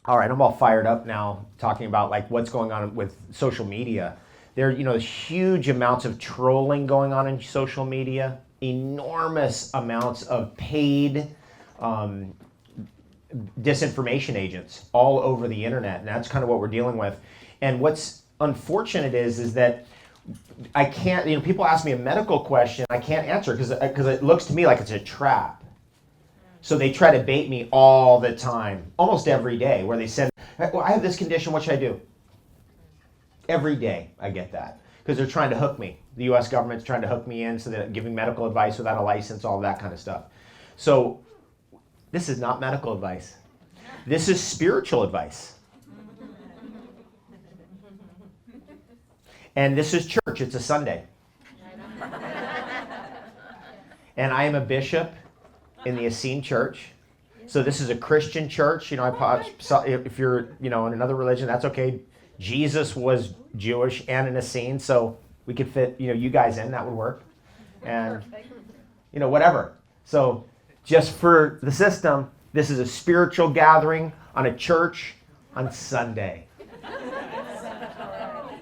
All right, I'm all fired up now talking about like what's going on with social media. There's huge amounts of trolling going on in social media, enormous amounts of paid um, disinformation agents all over the internet, and that's kind of what we're dealing with. And what's unfortunate is that I can't. People ask me a medical question, I can't answer because it looks to me like it's a trap. So they try to bait me all the time, almost every day, where they said, well, I have this condition, what should I do? Every day I get that because they're trying to hook me. The US government's trying to hook me in so they're giving medical advice without a license, all that kind of stuff. So this is not medical advice. This is spiritual advice. And this is church. It's a Sunday. And I am a bishop in the Essene Church. So this is a Christian church. If you're, in another religion, that's okay. Jesus was Jewish and an Essene, so we could fit, you guys in. That would work. And, whatever. So just for the system, this is a spiritual gathering on a church on Sunday.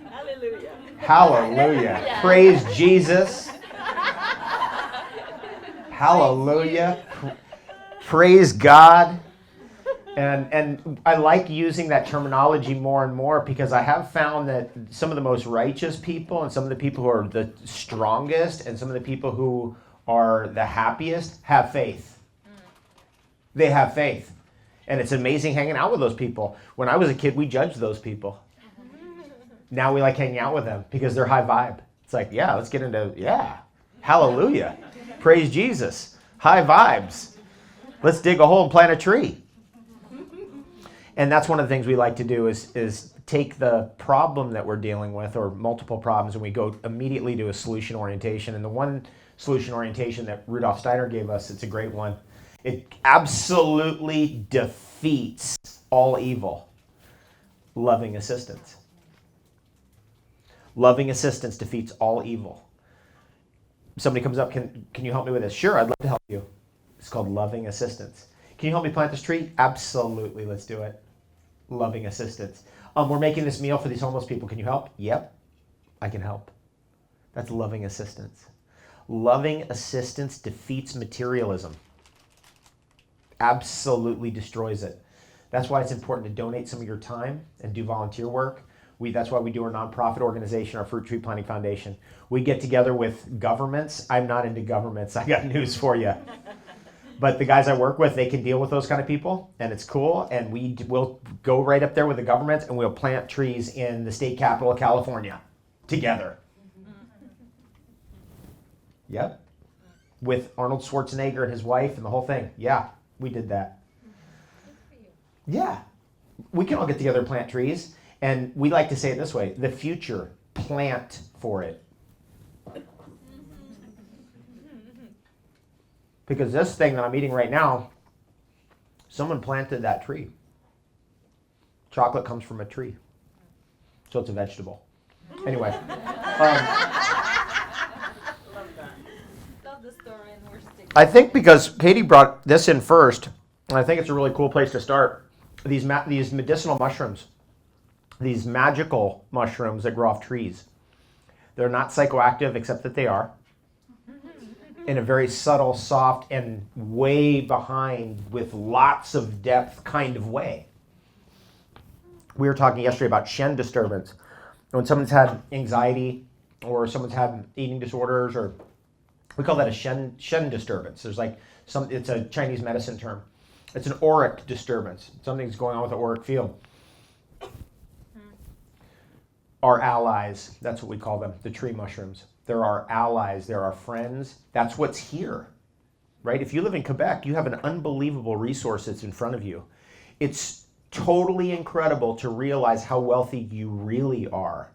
Hallelujah. Hallelujah. Praise Jesus. Hallelujah. Praise God. And I like using that terminology more and more because I have found that some of the most righteous people and some of the people who are the strongest and some of the people who are the happiest have faith. They have faith. And it's amazing hanging out with those people. When I was a kid, we judged those people. Now we like hanging out with them because they're high vibe. It's like, yeah, let's get into, hallelujah. Praise Jesus. High vibes. Let's dig a hole and plant a tree. And that's one of the things we like to do is take the problem that we're dealing with or multiple problems and we go immediately to a solution orientation. And the one solution orientation that Rudolf Steiner gave us, it's a great one. It absolutely defeats all evil. Loving assistance. Loving assistance defeats all evil. Somebody comes up, can you help me with this? Sure, I'd love to help you. It's called loving assistance. Can you help me plant this tree? Absolutely, let's do it. Loving assistance. We're making this meal for these homeless people. Can you help? Yep, I can help. That's loving assistance. Loving assistance defeats materialism. Absolutely destroys it. That's why it's important to donate some of your time and do volunteer work. That's why we do our nonprofit organization, our Fruit Tree Planting Foundation. We get together with governments. I'm not into governments. I got news for you. But the guys I work with, they can deal with those kind of people, and it's cool. And we'll go right up there with the government, and we'll plant trees in the state capital of California together. Yep. With Arnold Schwarzenegger and his wife and the whole thing. Yeah, we did that. Yeah. We can all get together and plant trees. And we like to say it this way, the future, plant for it. Because this thing that I'm eating right now, someone planted that tree. Chocolate comes from a tree. So it's a vegetable. Anyway. Love the story and we're sticking. I think because Katie brought this in first, and I think it's a really cool place to start, these medicinal mushrooms. These magical mushrooms that grow off trees. They're not psychoactive, except that they are. In a very subtle, soft, and way behind with lots of depth kind of way. We were talking yesterday about Shen disturbance. When someone's had anxiety or someone's had eating disorders, or we call that a Shen disturbance. There's it's a Chinese medicine term. It's an auric disturbance. Something's going on with the auric field. Our allies, that's what we call them, the tree mushrooms. They're our allies, they're our friends. That's what's here, right? If you live in Quebec, you have an unbelievable resource that's in front of you. It's totally incredible to realize how wealthy you really are.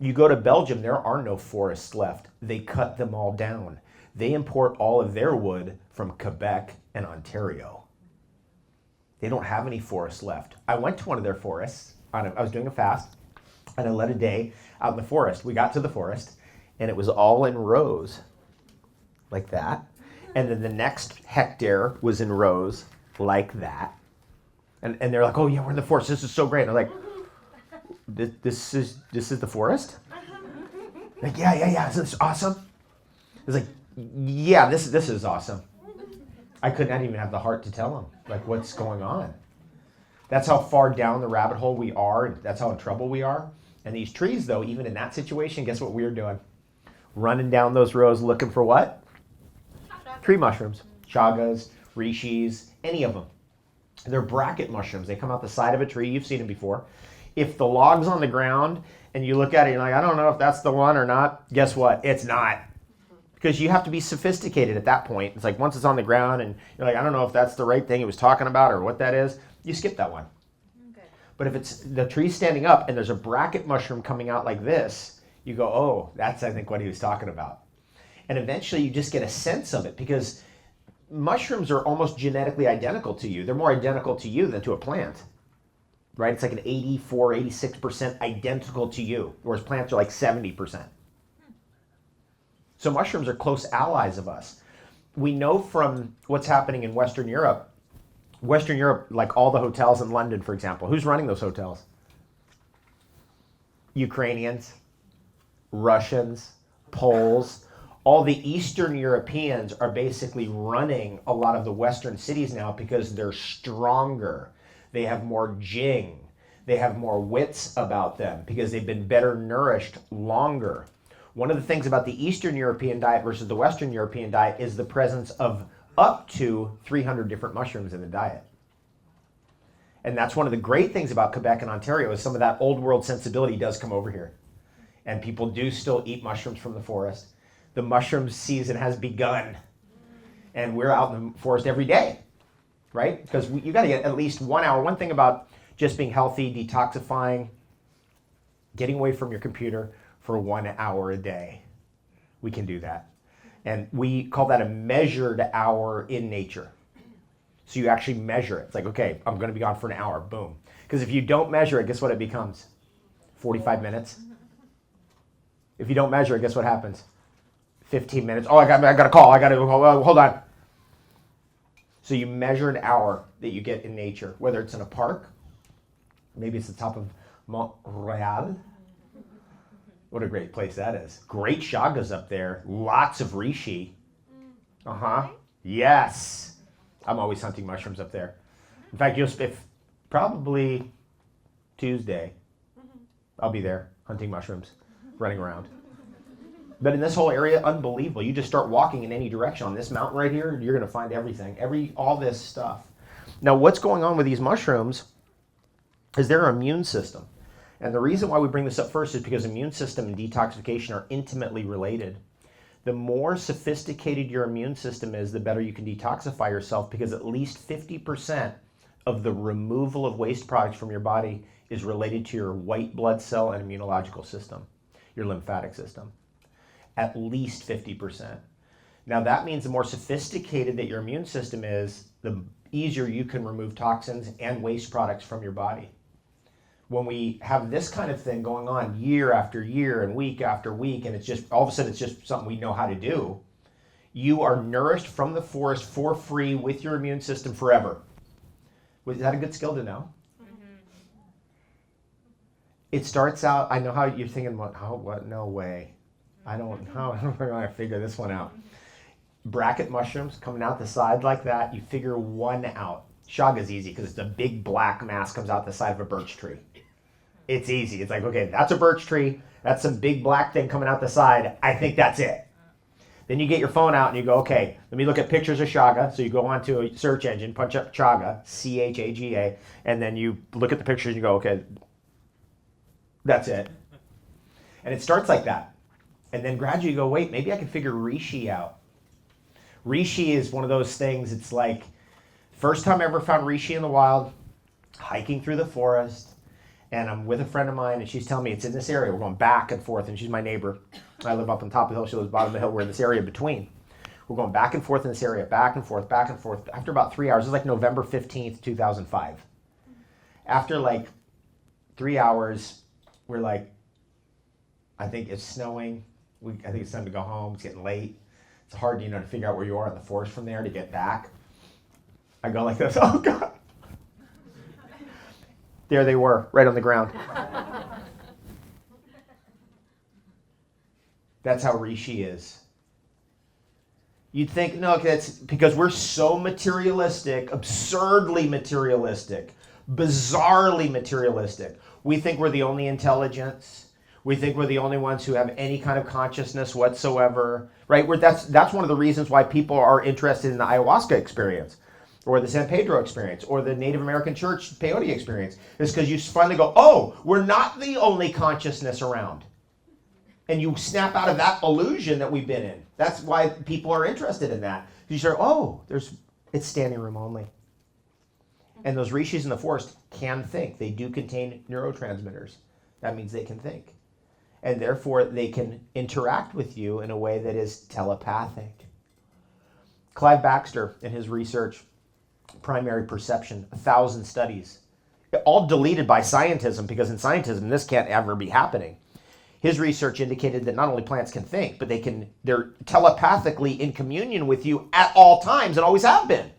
You go to Belgium, there are no forests left. They cut them all down. They import all of their wood from Quebec and Ontario. They don't have any forests left. I went to one of their forests. I was doing a fast. And I led a day out in the forest. We got to the forest, and it was all in rows, like that. And then the next hectare was in rows, like that. And they're like, oh yeah, we're in the forest. This is so great. And I'm like, this is the forest? Like, yeah. Isn't this awesome? It's like, yeah, this is awesome. I couldn't even have the heart to tell them, like, what's going on. That's how far down the rabbit hole we are. And that's how in trouble we are. And these trees, though, even in that situation, guess what we're doing? Running down those rows looking for what? Tree mushrooms. Chagas, Reishis, any of them. They're bracket mushrooms. They come out the side of a tree. You've seen them before. If the log's on the ground and you look at it, you're like, I don't know if that's the one or not. Guess what? It's not. Because you have to be sophisticated at that point. It's like once it's on the ground and you're like, I don't know if that's the right thing he was talking about or what that is, you skip that one. Okay. But if it's the tree standing up and there's a bracket mushroom coming out like this, you go, oh, that's, I think, what he was talking about. And eventually you just get a sense of it because mushrooms are almost genetically identical to you. They're more identical to you than to a plant, right? It's like an 84, 86% identical to you, whereas plants are like 70%. So mushrooms are close allies of us. We know from what's happening in Western Europe, like all the hotels in London, for example, who's running those hotels? Ukrainians, Russians, Poles. All the Eastern Europeans are basically running a lot of the Western cities now because they're stronger. They have more jing. They have more wits about them because they've been better nourished longer. One of the things about the Eastern European diet versus the Western European diet is the presence of up to 300 different mushrooms in the diet. And that's one of the great things about Quebec and Ontario is some of that old world sensibility does come over here. And people do still eat mushrooms from the forest. The mushroom season has begun. And we're out in the forest every day, right? Because you got to get at least 1 hour. One thing about just being healthy, detoxifying, getting away from your computer for 1 hour a day. We can do that. And we call that a measured hour in nature. So you actually measure it. It's like, okay, I'm going to be gone for an hour. Boom. Because if you don't measure it, guess what it becomes? 45 minutes. If you don't measure it, guess what happens? 15 minutes. Oh, I got a call. Hold on. So you measure an hour that you get in nature, whether it's in a park, maybe it's the top of Mont Royal. What a great place that is. Great chagas up there. Lots of reishi. Yes. I'm always hunting mushrooms up there. In fact, if probably Tuesday, I'll be there hunting mushrooms, running around. But in this whole area, unbelievable. You just start walking in any direction. On this mountain right here, you're going to find everything, all this stuff. Now, what's going on with these mushrooms is their immune system. And the reason why we bring this up first is because immune system and detoxification are intimately related. The more sophisticated your immune system is, the better you can detoxify yourself because at least 50% of the removal of waste products from your body is related to your white blood cell and immunological system, your lymphatic system. At least 50%. Now that means the more sophisticated that your immune system is, the easier you can remove toxins and waste products from your body. When we have this kind of thing going on year after year and week after week, and it's just all of a sudden it's just something we know how to do, you are nourished from the forest for free with your immune system forever. Is that a good skill to know? Mm-hmm. It starts out, I know how you're thinking, what? No way. I don't know. We're going to figure this one out. Bracket mushrooms coming out the side like that, you figure one out. Chaga's easy because it's a big black mass comes out the side of a birch tree. It's easy. It's like, okay, that's a birch tree. That's some big black thing coming out the side. I think that's it. Then you get your phone out and you go, okay, let me look at pictures of Chaga. So you go onto a search engine, punch up Chaga, C-H-A-G-A, and then you look at the pictures and you go, okay, that's it. And it starts like that. And then gradually you go, wait, maybe I can figure Reishi out. Reishi is one of those things, it's like, first time I ever found Reishi in the wild, hiking through the forest, and I'm with a friend of mine, and she's telling me it's in this area. We're going back and forth, and she's my neighbor. I live up on top of the hill, she lives bottom of the hill. We're in this area between. We're going back and forth in this area, back and forth, back and forth. After about 3 hours, it was like November 15th, 2005. After like 3 hours, we're like, I think it's snowing. I think it's time to go home. It's getting late. It's hard, to figure out where you are in the forest from there to get back. I go like this, oh God. There they were, right on the ground. That's how Reishi is. You'd think, no, that's because we're so materialistic, absurdly materialistic, bizarrely materialistic. We think we're the only intelligence. We think we're the only ones who have any kind of consciousness whatsoever, right? That's one of the reasons why people are interested in the ayahuasca experience, or the San Pedro experience, or the Native American Church peyote experience. Is because you finally go, oh, we're not the only consciousness around. And you snap out of that illusion that we've been in. That's why people are interested in that. You say, oh, it's standing room only. And those rishis in the forest can think. They do contain neurotransmitters. That means they can think. And therefore, they can interact with you in a way that is telepathic. Clive Baxter, in his research, Primary Perception, 1,000 studies, all deleted by scientism, because in scientism, this can't ever be happening. His research indicated that not only plants can think, but they're telepathically in communion with you at all times and always have been.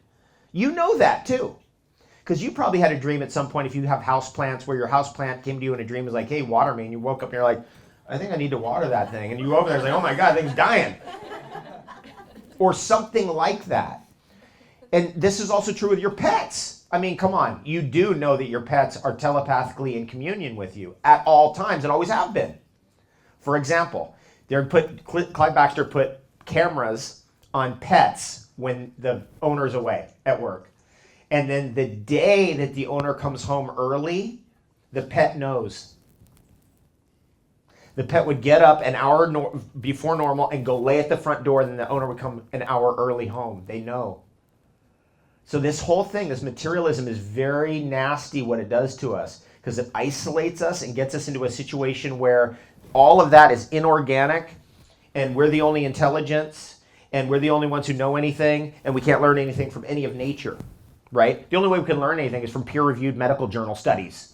You know that too. Because you probably had a dream at some point, if you have house plants, where your house plant came to you in a dream, was like, hey, water me. And you woke up and you're like, I think I need to water that thing. And you go over there and it's like, oh my God, that thing's dying. Or something like that. And this is also true with your pets. I mean, come on. You do know that your pets are telepathically in communion with you at all times and always have been. For example, Clive Baxter put cameras on pets when the owner's away at work. And then the day that the owner comes home early, the pet knows. The pet would get up an hour before normal and go lay at the front door, and then the owner would come an hour early home. They know. So this whole thing, this materialism, is very nasty what it does to us, because it isolates us and gets us into a situation where all of that is inorganic, and we're the only intelligence, and we're the only ones who know anything, and we can't learn anything from any of nature, right? The only way we can learn anything is from peer-reviewed medical journal studies.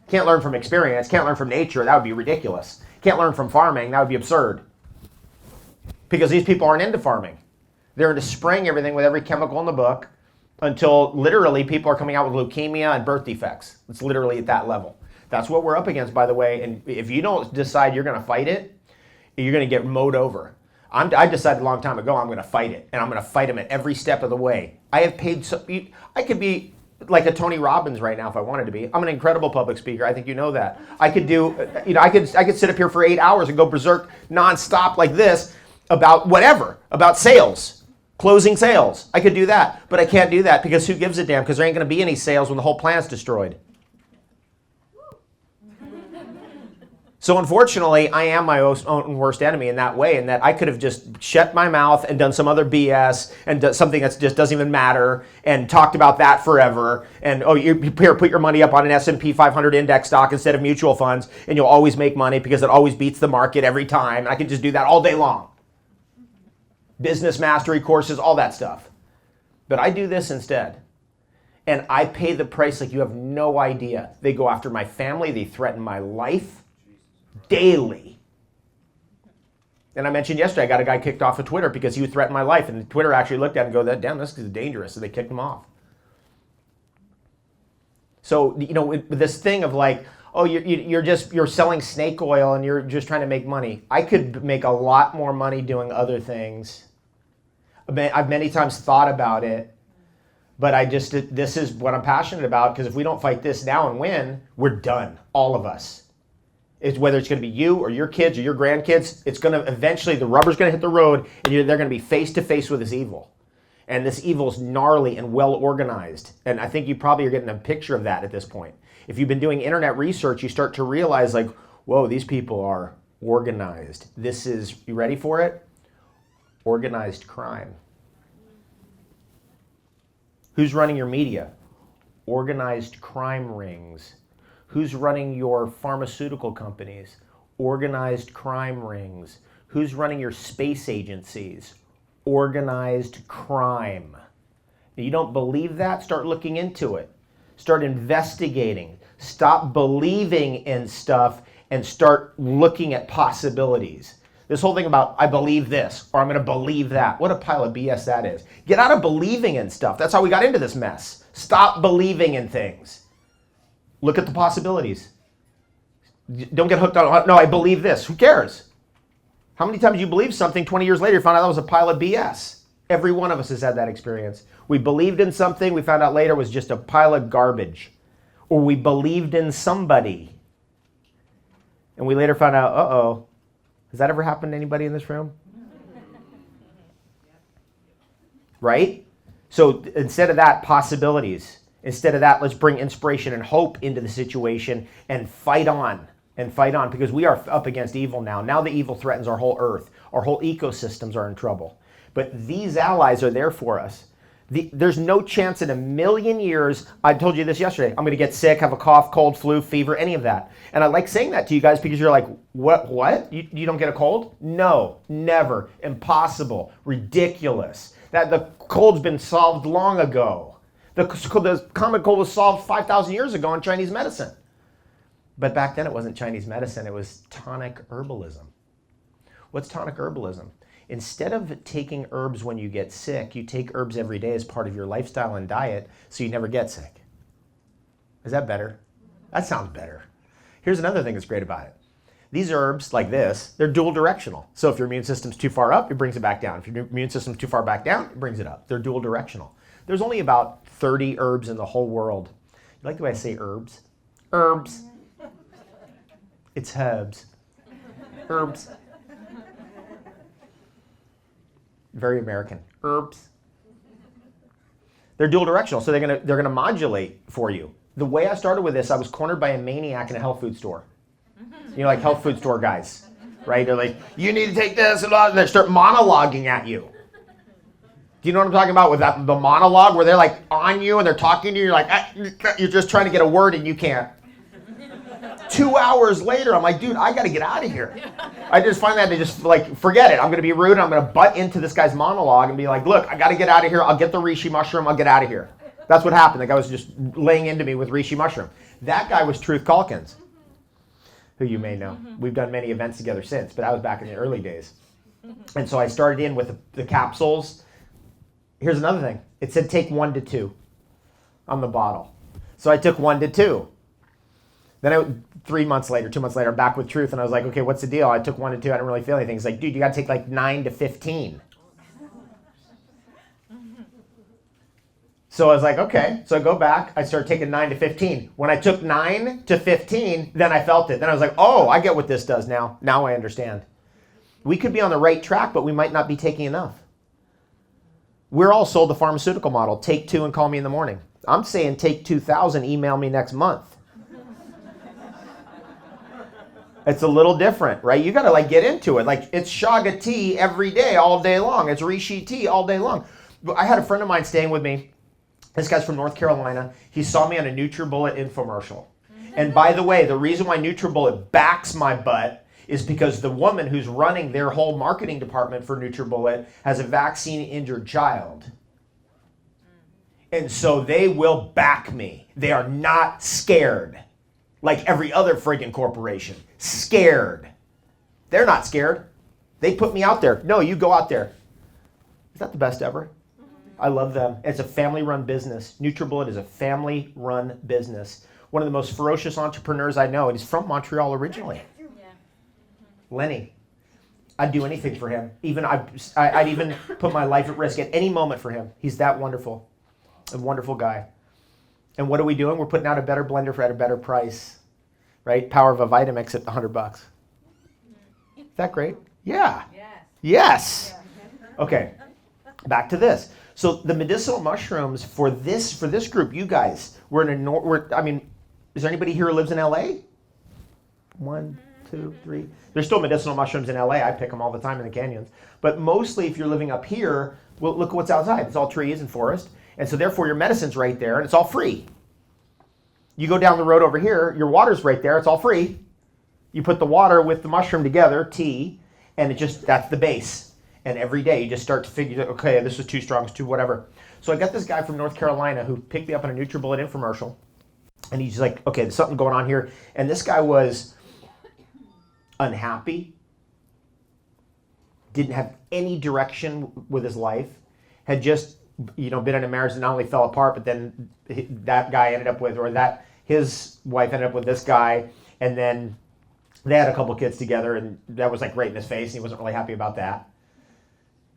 Can't learn from experience, can't learn from nature, that would be ridiculous. Can't learn from farming, that would be absurd. Because these people aren't into farming. They're into spraying everything with every chemical in the book until literally people are coming out with leukemia and birth defects. It's literally at that level. That's what we're up against, by the way. And if you don't decide you're going to fight it, you're going to get mowed over. I decided a long time ago I'm going to fight it, and I'm going to fight them at every step of the way. I have paid. I could be like a Tony Robbins right now if I wanted to be. I'm an incredible public speaker. I think you know that. I could do. I could sit up here for 8 hours and go berserk nonstop like this about whatever, about sales, closing sales. I could do that, but I can't do that because who gives a damn? Because there ain't going to be any sales when the whole plan's destroyed. So unfortunately, I am my own worst enemy in that way, in that I could have just shut my mouth and done some other BS and done something that just doesn't even matter and talked about that forever. And, oh, you here, put your money up on an S&P 500 index stock instead of mutual funds, and you'll always make money because it always beats the market every time. And I could just do that all day long. Business mastery courses, all that stuff. But I do this instead. And I pay the price like you have no idea. They go after my family. They threaten my life. Daily. And I mentioned yesterday, I got a guy kicked off of Twitter because he would threaten my life. And Twitter actually looked at it and go, damn, this is dangerous. So they kicked him off. So, with this thing of like, oh, you're selling snake oil and you're just trying to make money. I could make a lot more money doing other things. I've many times thought about it, but this is what I'm passionate about, because if we don't fight this now and win, we're done, all of us. It's whether it's going to be you or your kids or your grandkids, it's going to eventually, the rubber's going to hit the road and they're going to be face to face with this evil. And this evil is gnarly and well organized. And I think you probably are getting a picture of that at this point. If you've been doing internet research, you start to realize like, whoa, these people are organized. This is, you ready for it? Organized crime. Who's running your media? Organized crime rings. Who's running your pharmaceutical companies? Organized crime rings. Who's running your space agencies? Organized crime. If you don't believe that, start looking into it. Start investigating. Stop believing in stuff and start looking at possibilities. This whole thing about, I believe this, or I'm going to believe that. What a pile of BS that is. Get out of believing in stuff. That's how we got into this mess. Stop believing in things. Look at the possibilities. Don't get hooked on, no, I believe this. Who cares? How many times you believe something, 20 years later, you found out that was a pile of BS? Every one of us has had that experience. We believed in something, we found out later it was just a pile of garbage. Or we believed in somebody, and we later found out, uh-oh. Has that ever happened to anybody in this room? Right? So instead of that, possibilities. Instead of that, let's bring inspiration and hope into the situation and fight on. And fight on, because we are up against evil now. Now the evil threatens our whole earth. Our whole ecosystems are in trouble. But these allies are there for us. There's no chance in a million years, I told you this yesterday, I'm going to get sick, have a cough, cold, flu, fever, any of that. And I like saying that to you guys because you're like, what? You don't get a cold? No, never. Impossible. Ridiculous. That the cold's been solved long ago. The common cold was solved 5,000 years ago in Chinese medicine. But back then it wasn't Chinese medicine, it was tonic herbalism. What's tonic herbalism? Instead of taking herbs when you get sick, you take herbs every day as part of your lifestyle and diet so you never get sick. Is that better? That sounds better. Here's another thing that's great about it. These herbs, like this, they're dual directional. So if your immune system's too far up, it brings it back down. If your immune system's too far back down, it brings it up. They're dual directional. There's only about 30 herbs in the whole world. You like the way I say herbs? Herbs. It's herbs. Herbs. Very American. Herbs. They're dual directional, so they're gonna modulate for you. The way I started with this, I was cornered by a maniac in a health food store. You know, like health food store guys, right? They're like, you need to take this, and they start monologuing at you. Do you know what I'm talking about with that, the monologue where they're like on you and they're talking to you, you're like, you're just trying to get a word and you can't. 2 hours later, I'm like, dude, I got to get out of here. I just find that to just like, forget it. I'm going to be rude. And I'm going to butt into this guy's monologue and be like, look, I got to get out of here. I'll get the Reishi Mushroom. I'll get out of here. That's what happened. The guy was just laying into me with Reishi Mushroom. That guy was Truth Calkins, who you may know. We've done many events together since, but that was back in the early days. And so I started in with the capsules. Here's another thing. It said take 1 to 2 on the bottle. So I took 1 to 2. Then 2 months later, I'm back with Truth, and I was like, okay, what's the deal? I took 1 to 2, I didn't really feel anything. He's like, dude, you got to take like 9 to 15. So I was like, okay. So I go back, I started taking 9 to 15. When I took 9 to 15, then I felt it. Then I was like, oh, I get what this does now. Now I understand. We could be on the right track, but we might not be taking enough. We're all sold the pharmaceutical model. Take 2 and call me in the morning. I'm saying take 2,000, email me next month. It's a little different, right? You got to like get into it. Like it's Chaga tea every day, all day long. It's Reishi tea all day long. I had a friend of mine staying with me. This guy's from North Carolina. He saw me on a NutriBullet infomercial. And by the way, the reason why NutriBullet backs my butt is because the woman who's running their whole marketing department for NutriBullet has a vaccine-injured child. And so they will back me. They are not scared. Like every other friggin' corporation. Scared. They're not scared. They put me out there. No, you go out there. Is that the best ever? I love them. It's a family-run business. NutriBullet is a family-run business. One of the most ferocious entrepreneurs I know, and he's from Montreal originally. Yeah. Lenny. I'd do anything for him. I'd even put my life at risk at any moment for him. He's that wonderful. A wonderful guy. And what are we doing? We're putting out a better blender at a better price, right? Power of a Vitamix at $100. Is that great? Yeah. Yes. Okay. Back to this. So the medicinal mushrooms for this group, you guys, is there anybody here who lives in LA? 1, 2, 3. There's still medicinal mushrooms in LA. I pick them all the time in the canyons. But mostly if you're living up here, well, look what's outside. It's all trees and forest. And so therefore your medicine's right there and it's all free. You go down the road over here, your water's right there, it's all free. You put the water with the mushroom together, tea, and that's the base. And every day you just start to figure, okay, this is too strong, it's too whatever. So I got this guy from North Carolina who picked me up on a NutriBullet infomercial. And he's like, okay, there's something going on here. And this guy was unhappy, didn't have any direction with his life, had just been in a marriage that not only fell apart, but then that guy ended up with, or that his wife ended up with this guy, and then they had a couple kids together, and that was like right in his face, and he wasn't really happy about that.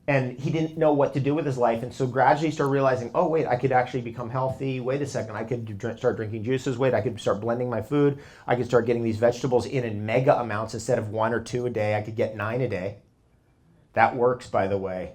And he didn't know what to do with his life, and so gradually he started realizing, oh wait, I could actually become healthy. Wait a second, I could start drinking juices. Wait, I could start blending my food. I could start getting these vegetables in mega amounts instead of 1 or 2 a day. I could get 9 a day. That works, by the way.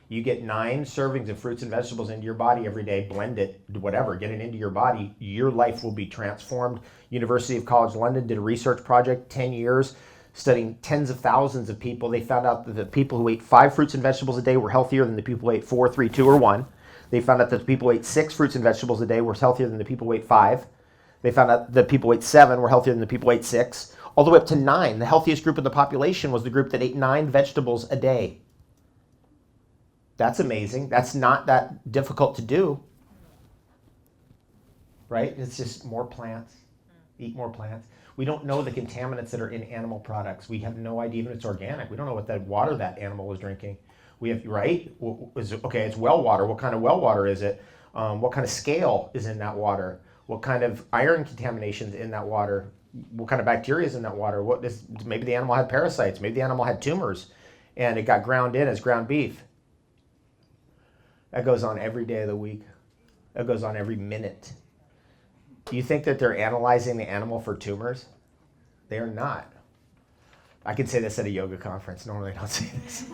You get 9 servings of fruits and vegetables into your body every day, blend it, whatever, get it into your body. Your life will be transformed. University of College London did a research project, 10 years, studying tens of thousands of people. They found out that the people who ate 5 fruits and vegetables a day were healthier than the people who ate 4, 3, 2, or 1. They found out that the people who ate 6 fruits and vegetables a day were healthier than the people who ate 5. They found out that people who ate 7 were healthier than the people who ate 6. All the way up to 9. The healthiest group in the population was the group that ate 9 vegetables a day. That's amazing. That's not that difficult to do. Right? It's just more plants. Eat more plants. We don't know the contaminants that are in animal products. We have no idea even if it's organic. We don't know what that water that animal is drinking. We have, right? Okay, it's well water. What kind of well water is it? What kind of scale is in that water? What kind of iron contamination is in that water? What kind of bacteria is in that water? Maybe the animal had parasites. Maybe the animal had tumors and it got ground in as ground beef. That goes on every day of the week. That goes on every minute. Do you think that they're analyzing the animal for tumors? They are not. I can say this at a yoga conference. Normally I don't say this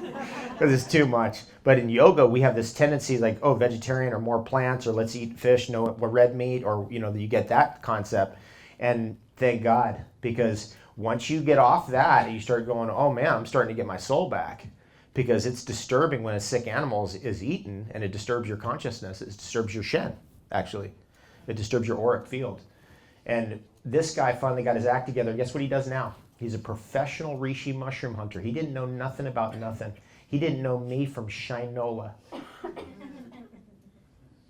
because it's too much. But in yoga, we have this tendency like, oh, vegetarian or more plants, or let's eat fish, no red meat, or you get that concept. And thank God, because once you get off that and you start going, oh man, I'm starting to get my soul back. Because it's disturbing when a sick animal is eaten, and it disturbs your consciousness. It disturbs your shen, actually. It disturbs your auric field. And this guy finally got his act together. Guess what he does now? He's a professional Reishi mushroom hunter. He didn't know nothing about nothing. He didn't know me from Shinola.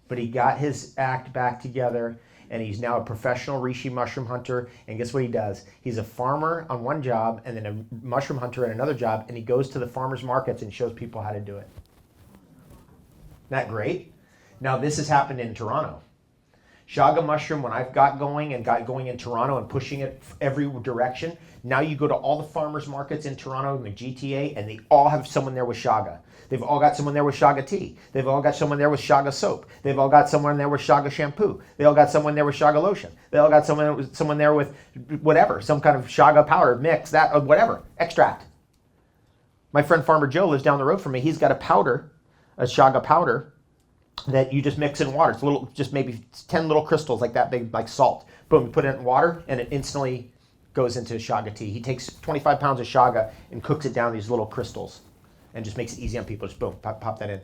But he got his act back together, and he's now a professional Reishi mushroom hunter. And guess what he does? He's a farmer on one job and then a mushroom hunter at another job, and he goes to the farmers markets and shows people how to do it. Isn't that great? Now, this has happened in Toronto. Chaga Mushroom, when I've got going in Toronto and pushing it every direction, now you go to all the farmers markets in Toronto and the GTA, and they all have someone there with Chaga. They've all got someone there with Chaga tea. They've all got someone there with Chaga soap. They've all got someone there with Chaga shampoo. They all got someone there with Chaga lotion. They all got someone there with whatever, some kind of Chaga powder, mix, that, or whatever, extract. My friend Farmer Joe lives down the road from me. He's got a powder, a Chaga powder, that you just mix in water. It's little, just maybe 10 little crystals like that big, like salt. Boom, you put it in water, and it instantly goes into Chaga tea. He takes 25 pounds of Chaga and cooks it down these little crystals and just makes it easy on people. Just boom, pop that in.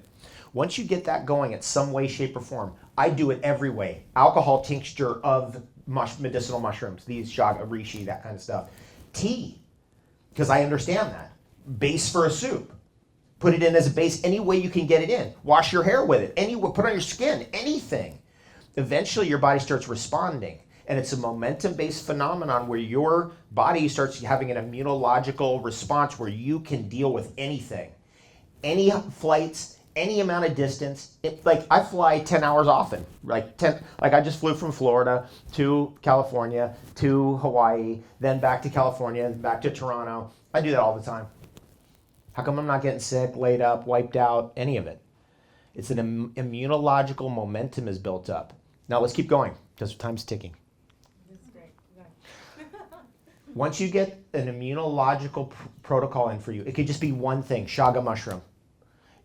Once you get that going in some way, shape, or form, I do it every way. Alcohol tincture of medicinal mushrooms, these Chaga, Reishi, that kind of stuff. Tea, because I understand that. Base for a soup. Put it in as a base any way you can get it in. Wash your hair with it. Put on your skin, anything. Eventually your body starts responding. And it's a momentum-based phenomenon where your body starts having an immunological response where you can deal with anything. Any flights, any amount of distance. Like I fly 10 hours often. Like I just flew from Florida to California to Hawaii, then back to California, and back to Toronto. I do that all the time. How come I'm not getting sick, laid up, wiped out, any of it? It's an immunological momentum is built up. Now let's keep going because time's ticking. That's great. Once you get an immunological protocol in for you, it could just be one thing, Chaga mushroom.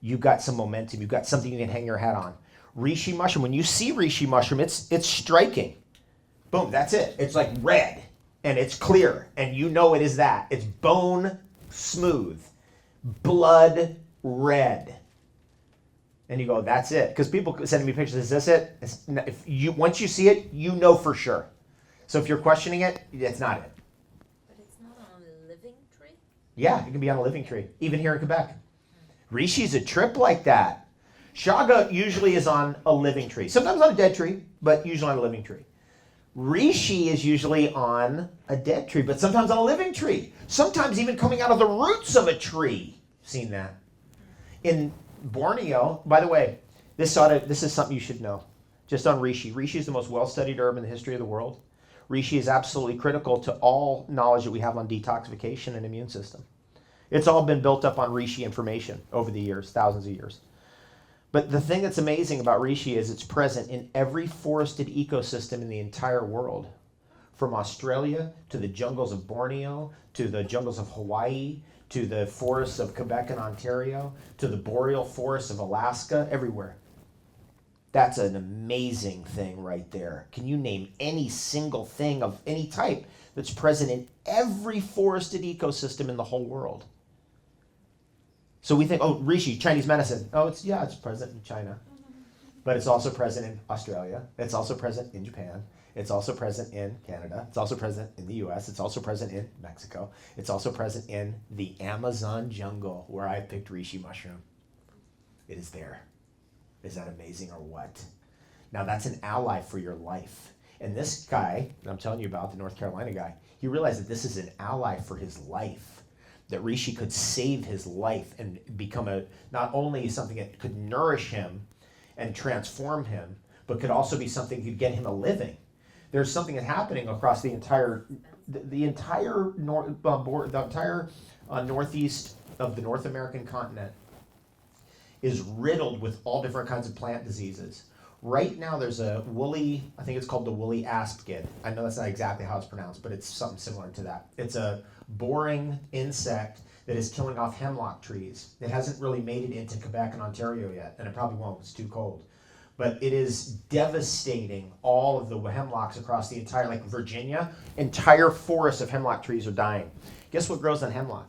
You've got some momentum. You've got something you can hang your hat on. Reishi mushroom, when you see Reishi mushroom, it's striking. Boom, that's it. It's like red and it's clear and you know it is that. It's bone smooth. Blood red. And you go, that's it. Because people send me pictures, is this it? Once you see it, you know for sure. So if you're questioning it, it's not it. But it's not on a living tree? Yeah, it can be on a living tree, even here in Quebec. Reishi's a trip like that. Chaga usually is on a living tree. Sometimes on a dead tree, but usually on a living tree. Reishi is usually on a dead tree, but sometimes on a living tree. Sometimes even coming out of the roots of a tree. Seen that. In Borneo, by the way, this is something you should know. Just on Reishi. Reishi is the most well-studied herb in the history of the world. Reishi is absolutely critical to all knowledge that we have on detoxification and immune system. It's all been built up on Reishi information over the years, thousands of years. But the thing that's amazing about Reishi is it's present in every forested ecosystem in the entire world. From Australia to the jungles of Borneo, to the jungles of Hawaii, to the forests of Quebec and Ontario, to the boreal forests of Alaska, everywhere. That's an amazing thing right there. Can you name any single thing of any type that's present in every forested ecosystem in the whole world? So we think, oh, Reishi, Chinese medicine. Oh, it's present in China. But it's also present in Australia. It's also present in Japan. It's also present in Canada. It's also present in the US. It's also present in Mexico. It's also present in the Amazon jungle where I picked Reishi mushroom. It is there. Is that amazing or what? Now that's an ally for your life. And this guy, that I'm telling you about, the North Carolina guy, he realized that this is an ally for his life. That Reishi could save his life and become not only something that could nourish him and transform him, but could also be something that could get him a living. There's something that's happening across the entire northeast of the North American continent is riddled with all different kinds of plant diseases. Right now there's a woolly, I think it's called the woolly aspgid. I know that's not exactly how it's pronounced, but it's something similar to that. It's a boring insect that is killing off hemlock trees. It hasn't really made it into Quebec and Ontario yet, and it probably won't, it's too cold. But it is devastating all of the hemlocks across the entire, like Virginia, entire forests of hemlock trees are dying. Guess what grows on hemlock?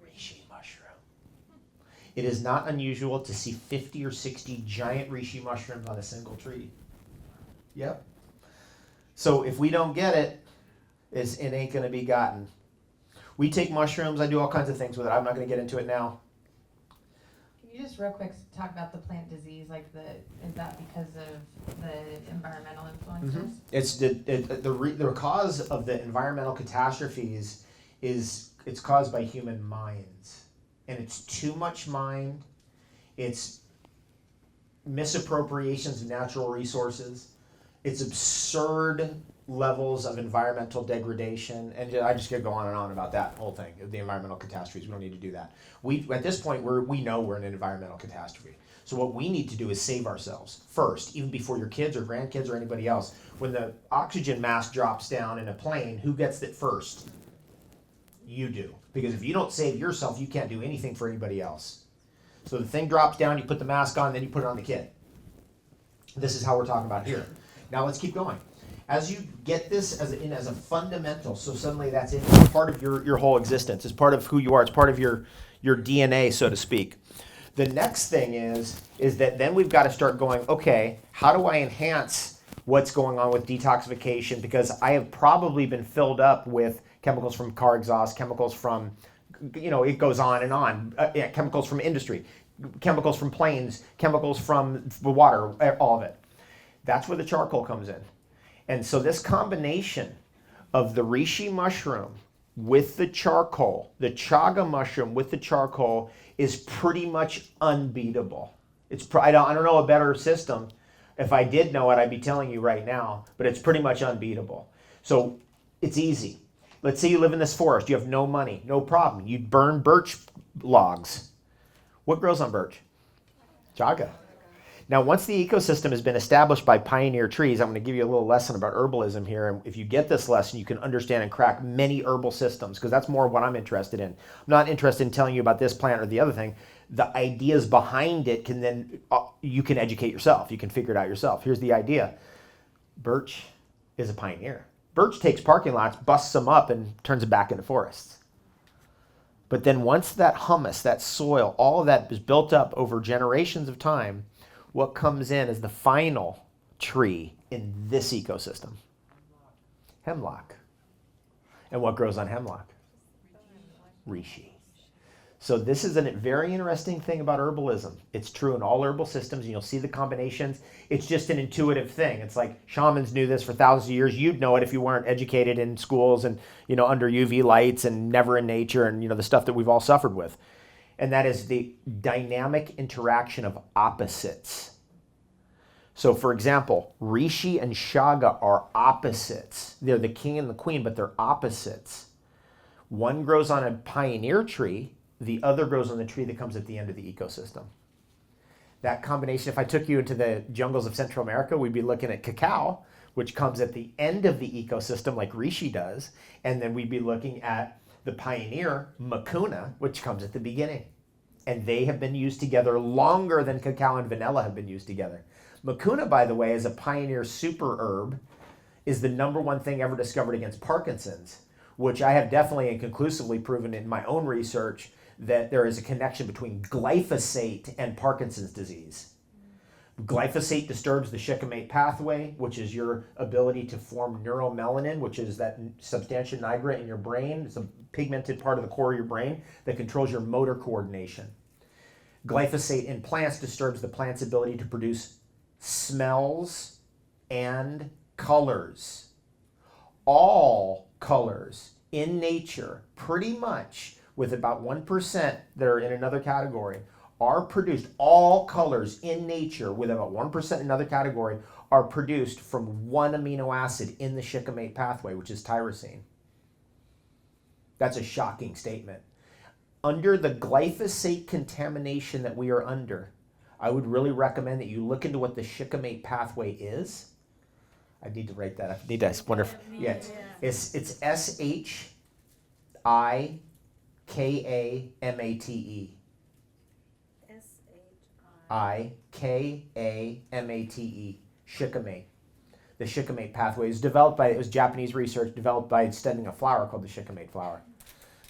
Reishi mushroom. It is not unusual to see 50 or 60 giant reishi mushrooms on a single tree. Yep. So if we don't get it, it ain't going to be gotten. We take mushrooms. I do all kinds of things with it. I'm not going to get into it now. Can you just real quick talk about the plant disease? Is that because of the environmental influences? Mm-hmm. It's the cause of the environmental catastrophes it's caused by human minds, and it's too much mind. It's misappropriations of natural resources. It's absurd levels of environmental degradation, and I just could go on and on about that whole thing, the environmental catastrophes. We don't need to do that. At this point, we know we're in an environmental catastrophe. So what we need to do is save ourselves first, even before your kids or grandkids or anybody else. When the oxygen mask drops down in a plane, who gets it first? You do. Because if you don't save yourself, you can't do anything for anybody else. So the thing drops down, you put the mask on, then you put it on the kid. This is how we're talking about here. Now let's keep going. As you get this as a fundamental, so suddenly that's part of your whole existence. It's part of who you are. It's part of your DNA, so to speak. The next thing is that then we've got to start going, okay, how do I enhance what's going on with detoxification? Because I have probably been filled up with chemicals from car exhaust, chemicals from, it goes on and on, chemicals from industry, chemicals from planes, chemicals from the water, all of it. That's where the charcoal comes in. And so this combination of the reishi mushroom with the charcoal, the chaga mushroom with the charcoal, is pretty much unbeatable. I don't know a better system. If I did know it, I'd be telling you right now, but it's pretty much unbeatable. So it's easy. Let's say you live in this forest. You have no money, no problem. You burn birch logs. What grows on birch? Chaga. Now, once the ecosystem has been established by pioneer trees, I'm going to give you a little lesson about herbalism here. And if you get this lesson, you can understand and crack many herbal systems, because that's more what I'm interested in. I'm not interested in telling you about this plant or the other thing. The ideas behind it you can educate yourself. You can figure it out yourself. Here's the idea. Birch is a pioneer. Birch takes parking lots, busts them up, and turns them back into forests. But then once that humus, that soil, all of that is built up over generations of time, what comes in is the final tree in this ecosystem. Hemlock. And what grows on hemlock? Reishi. So this is a very interesting thing about herbalism. It's true in all herbal systems, and you'll see the combinations. It's just an intuitive thing. It's like shamans knew this for thousands of years. You'd know it if you weren't educated in schools and under UV lights and never in nature and the stuff that we've all suffered with. And that is the dynamic interaction of opposites. So for example, Reishi and Chaga are opposites. They're the king and the queen, but they're opposites. One grows on a pioneer tree, the other grows on the tree that comes at the end of the ecosystem. That combination, if I took you into the jungles of Central America, we'd be looking at cacao, which comes at the end of the ecosystem like Reishi does, and then we'd be looking at the pioneer, Mucuna, which comes at the beginning. And they have been used together longer than cacao and vanilla have been used together. Mucuna, by the way, is a pioneer super herb, is the #1 thing ever discovered against Parkinson's, which I have definitely and conclusively proven in my own research that there is a connection between glyphosate and Parkinson's disease. Glyphosate disturbs the shikimate pathway, which is your ability to form neuromelanin, which is that substantia nigra in your brain. It's a pigmented part of the core of your brain that controls your motor coordination. Glyphosate in plants disturbs the plant's ability to produce smells and colors. All colors in nature, pretty much, with about 1% that are in another category, are produced, all colors in nature with about 1% in another category are produced from one amino acid in the shikimate pathway, which is tyrosine. That's a shocking statement. Under the glyphosate contamination that we are under, I would really recommend that you look into what the shikimate pathway is. I need to write that. I need to wonder if, yeah, it's SHIKAMATE. IKAMATE, shikimate. The shikimate pathway is developed by, it was Japanese research developed by studying a flower called the shikimate flower,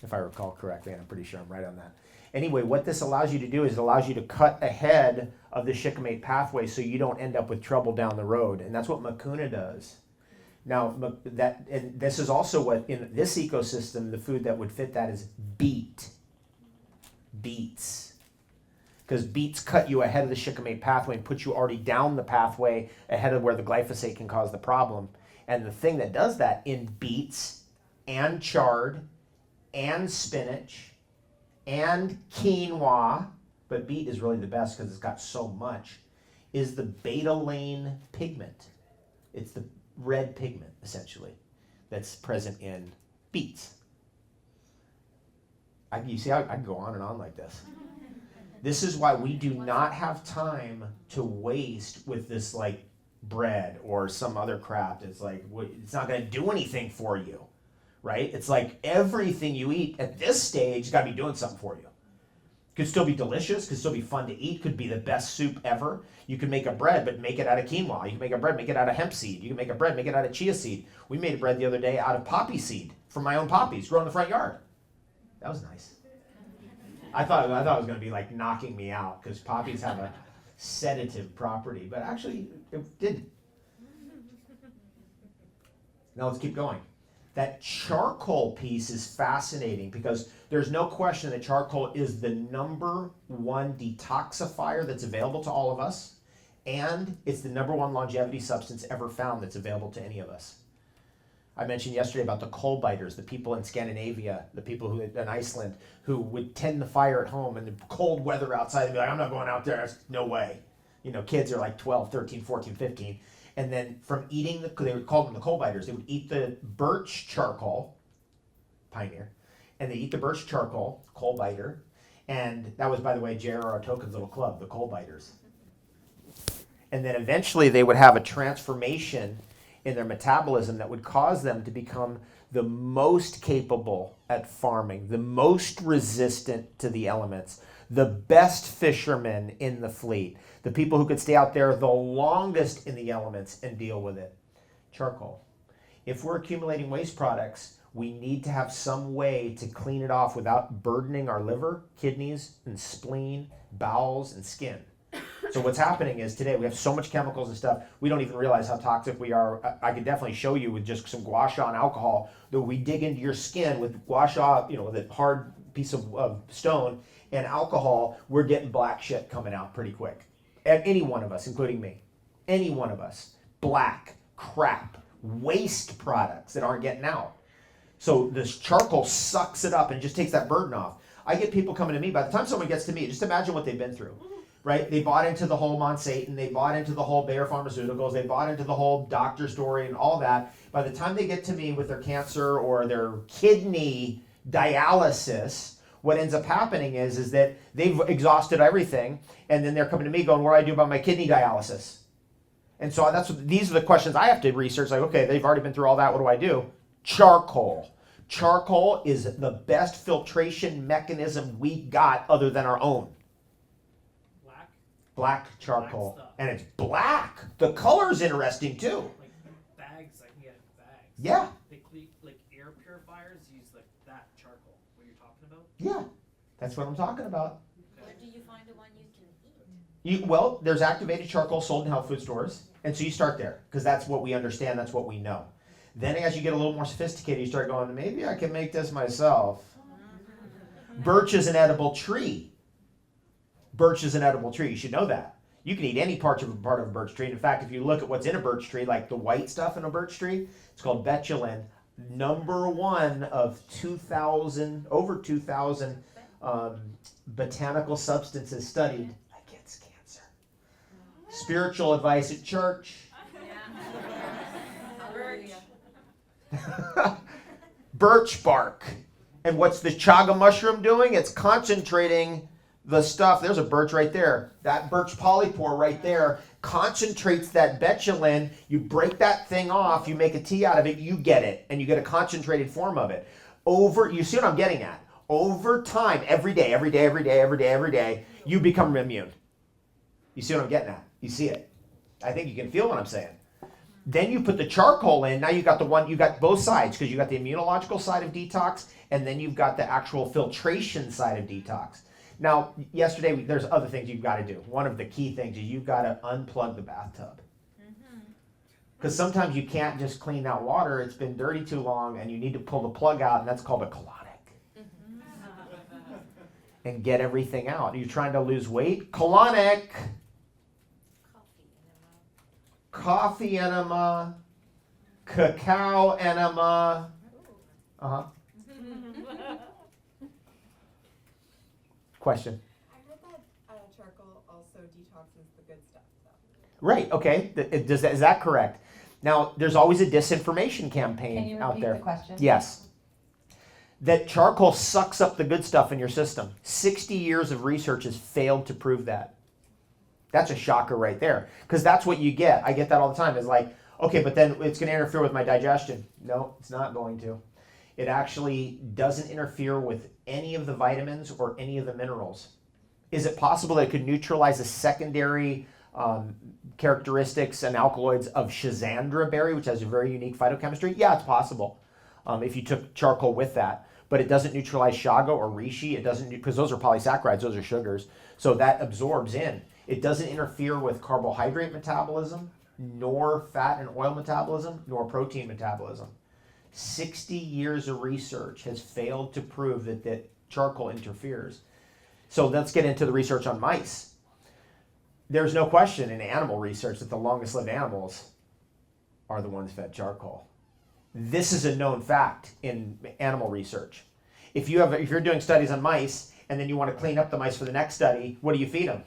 if I recall correctly, and I'm pretty sure I'm right on that. Anyway, what this allows you to do is it allows you to cut ahead of the shikimate pathway so you don't end up with trouble down the road, and that's what Mucuna does. Now, and this is also what, in this ecosystem, the food that would fit that is beets. Because beets cut you ahead of the shikimate pathway and put you already down the pathway ahead of where the glyphosate can cause the problem. And the thing that does that in beets and chard and spinach and quinoa, but beet is really the best because it's got so much, is the betalain pigment. It's the red pigment, essentially, that's present in beets. You see, I can go on and on like this. This is why we do not have time to waste with this like bread or some other crap. It's like, it's not going to do anything for you, right? It's like everything you eat at this stage has got to be doing something for you. Could still be delicious, could still be fun to eat, could be the best soup ever. You can make a bread, but make it out of quinoa. You can make a bread, make it out of hemp seed. You can make a bread, make it out of chia seed. We made a bread the other day out of poppy seed from my own poppies, grown in the front yard. That was nice. I thought it was going to be like knocking me out because poppies have a sedative property, but actually it didn't. Now let's keep going. That charcoal piece is fascinating because there's no question that charcoal is the #1 detoxifier that's available to all of us, and it's the #1 longevity substance ever found that's available to any of us. I mentioned yesterday about the coal biters, the people in Scandinavia, the people who in Iceland who would tend the fire at home in the cold weather outside and be like, I'm not going out there, there's no way. You know, kids are like 12, 13, 14, 15. And then from eating, they would call them the coal biters, they would eat the birch charcoal, pioneer, and they eat the birch charcoal, coal biter, and that was, by the way, J.R.R. Tolkien's little club, the coal biters. And then eventually they would have a transformation in their metabolism that would cause them to become the most capable at farming, the most resistant to the elements, the best fishermen in the fleet, the people who could stay out there the longest in the elements and deal with it. Charcoal. If we're accumulating waste products, we need to have some way to clean it off without burdening our liver, kidneys, and spleen, bowels, and skin. So what's happening is today we have so much chemicals and stuff, we don't even realize how toxic we are. I could definitely show you with just some gua sha and alcohol that we dig into your skin with gua sha, with a hard piece of stone and alcohol, we're getting black shit coming out pretty quick. And any one of us, including me, any one of us, black, crap, waste products that aren't getting out. So this charcoal sucks it up and just takes that burden off. I get people coming to me, by the time someone gets to me, just imagine what they've been through. right? They bought into the whole Monsanto, they bought into the whole Bayer Pharmaceuticals, they bought into the whole doctor story and all that. By the time they get to me with their cancer or their kidney dialysis, what ends up happening is that they've exhausted everything, and then they're coming to me going, what do I do about my kidney dialysis? And so these are the questions I have to research. Like, okay, they've already been through all that. What do I do? Charcoal. Charcoal is the best filtration mechanism we got other than our own. Black charcoal. Black stuff. And it's black. The color's interesting too. Like bags, I can get bags. Yeah. Like air purifiers use like that charcoal. What you're talking about? Yeah. That's what I'm talking about. Where do you find the one you can eat? Well, there's activated charcoal sold in health food stores. And so you start there because that's what we understand. That's what we know. Then as you get a little more sophisticated, you start going, maybe I can make this myself. Birch is an edible tree. Birch is an edible tree. You should know that. You can eat any part of a birch tree. In fact, if you look at what's in a birch tree, like the white stuff in a birch tree, it's called betulin. Number one of over 2,000 botanical substances studied against cancer. Spiritual advice at church. Birch bark. And what's the chaga mushroom doing? It's concentrating the stuff. There's a birch right there. That birch polypore right there concentrates that betulin. You break that thing off, you make a tea out of it, you get it, and you get a concentrated form of it. You see what I'm getting at? Over time, every day, you become immune. You see what I'm getting at? You see it. I think you can feel what I'm saying. Then you put the charcoal in. Now you got both sides, because you got the immunological side of detox, and then you've got the actual filtration side of detox. Now, yesterday, there's other things you've got to do. One of the key things is you've got to unplug the bathtub. Because sometimes you can't just clean out water. It's been dirty too long, and you need to pull the plug out, and that's called a colonic. And get everything out. You're trying to lose weight? Colonic. Coffee enema. Cacao enema. Uh-huh. Question. I heard that charcoal also detoxes the good stuff. Right, okay. Is that correct? Now, there's always a disinformation campaign Can you out repeat there. the question? Yes. That charcoal sucks up the good stuff in your system. 60 years of research has failed to prove that. That's a shocker right there. Because that's what you get. I get that all the time. It's like, okay, but then it's going to interfere with my digestion. No, it's not going to. It actually doesn't interfere with any of the vitamins or any of the minerals. Is it possible that it could neutralize the secondary characteristics and alkaloids of Schizandra berry, which has a very unique phytochemistry? Yeah, it's possible if you took charcoal with that. But it doesn't neutralize Chaga or Reishi. It doesn't, because those are polysaccharides, those are sugars. So that absorbs in. It doesn't interfere with carbohydrate metabolism, nor fat and oil metabolism, nor protein metabolism. 60 years of research has failed to prove that charcoal interferes. So let's get into the research on mice. There's no question in animal research that the longest lived animals are the ones fed charcoal. This is a known fact in animal research. If you're doing studies on mice and then you want to clean up the mice for the next study, what do you feed them?